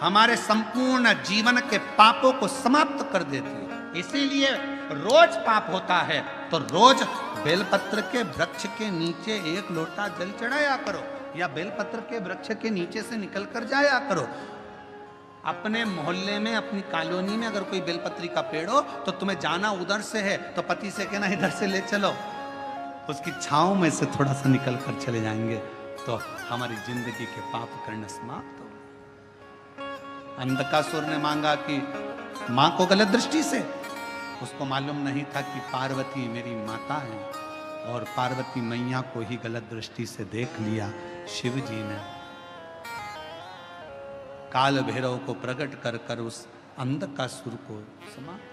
हमारे संपूर्ण जीवन के पापों को समाप्त कर देती है। इसीलिए रोज पाप होता है तो रोज बेलपत्र के वृक्ष के नीचे 1 लोटा जल चढ़ाया करो, या बेलपत्र के वृक्ष के नीचे से निकल कर जाया करो। अपने मोहल्ले में, अपनी कॉलोनी में अगर कोई बेलपत्री का पेड़ हो तो तुम्हें जाना उधर से है तो पति से कहना इधर से ले चलो, उसकी छांव में से थोड़ा सा निकल कर चले जाएंगे तो हमारी जिंदगी के पाप करना समाप्त हो। अंधकासुर ने मांगा कि मां को गलत दृष्टि से, उसको मालूम नहीं था कि पार्वती मेरी माता है, और पार्वती मैया को ही गलत दृष्टि से देख लिया। शिव जी ने काल भैरव को प्रकट कर कर उस अंधकासुर को समाप्त।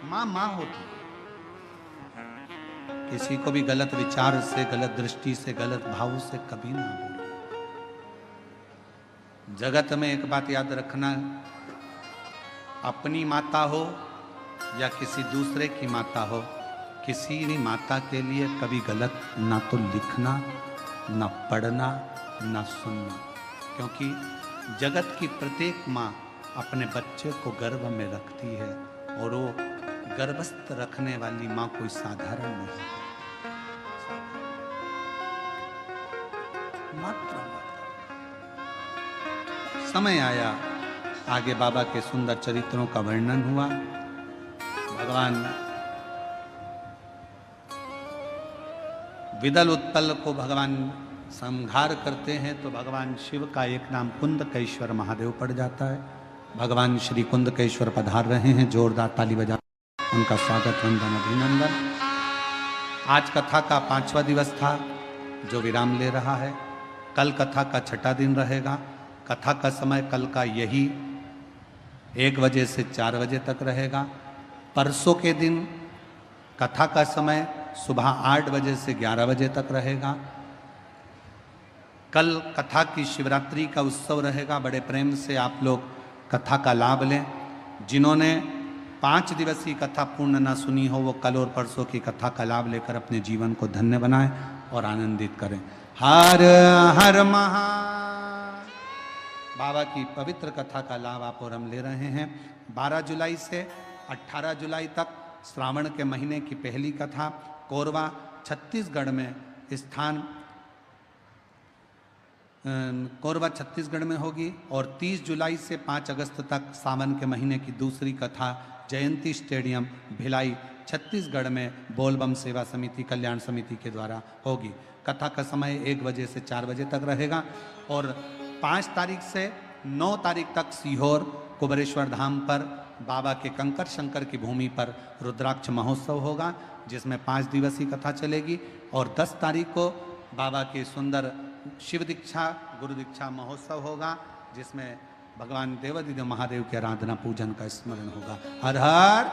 मां मां होती, किसी को भी गलत विचार से, गलत दृष्टि से, गलत भाव से कभी ना बोलो। जगत में एक बात याद रखना, अपनी माता हो या किसी दूसरे की माता हो, किसी भी माता के लिए कभी गलत ना तो लिखना, ना पढ़ना, ना सुनना, क्योंकि जगत की प्रत्येक माँ अपने बच्चे को गर्भ में रखती है, और वो गर्भस्थ रखने वाली माँ कोई साधारण नहीं। मात्र समय आया, आगे बाबा के सुंदर चरित्रों का वर्णन हुआ। भगवान विदल उत्पल को भगवान संहार करते हैं तो भगवान शिव का एक नाम कुंदकेश्वर महादेव पड़ जाता है। भगवान श्री कुंदकेश्वर पधार रहे हैं, जोरदार ताली बजा उनका स्वागत वंदन अभिनंदन। आज कथा का 5वां दिवस था जो विराम ले रहा है। कल कथा का 6ठा दिन रहेगा। कथा का समय कल का यही 1 बजे से 4 बजे तक रहेगा। परसों के दिन कथा का समय सुबह 8 बजे से 11 बजे तक रहेगा। कल कथा की शिवरात्रि का उत्सव रहेगा। बड़े प्रेम से आप लोग कथा का लाभ लें। जिन्होंने 5 दिवसीय कथा पूर्ण ना सुनी हो वो कल और परसों की कथा का लाभ लेकर अपने जीवन को धन्य बनाएं और आनंदित करें। हर हर महा बाबा की पवित्र कथा का लाभ आप और हम ले रहे हैं। 12 जुलाई से 18 जुलाई तक श्रावण के महीने की पहली कथा कोरबा छत्तीसगढ़ में स्थान कोरबा छत्तीसगढ़ में होगी और 30 जुलाई से 5 अगस्त तक सावन के महीने की दूसरी कथा जयंती स्टेडियम भिलाई छत्तीसगढ़ में बोलबम सेवा समिति कल्याण समिति के द्वारा होगी। कथा का समय 1 बजे से 4 बजे तक रहेगा और 5 तारीख से 9 तारीख तक सीहोर कुबरेश्वर धाम पर बाबा के कंकर शंकर की भूमि पर रुद्राक्ष महोत्सव होगा, जिसमें 5 दिवसीय कथा चलेगी। और 10 तारीख को बाबा के सुंदर शिव दीक्षा गुरु दीक्षा महोत्सव होगा, जिसमें भगवान देवादिदेव महादेव की आराधना पूजन का स्मरण होगा। हर हर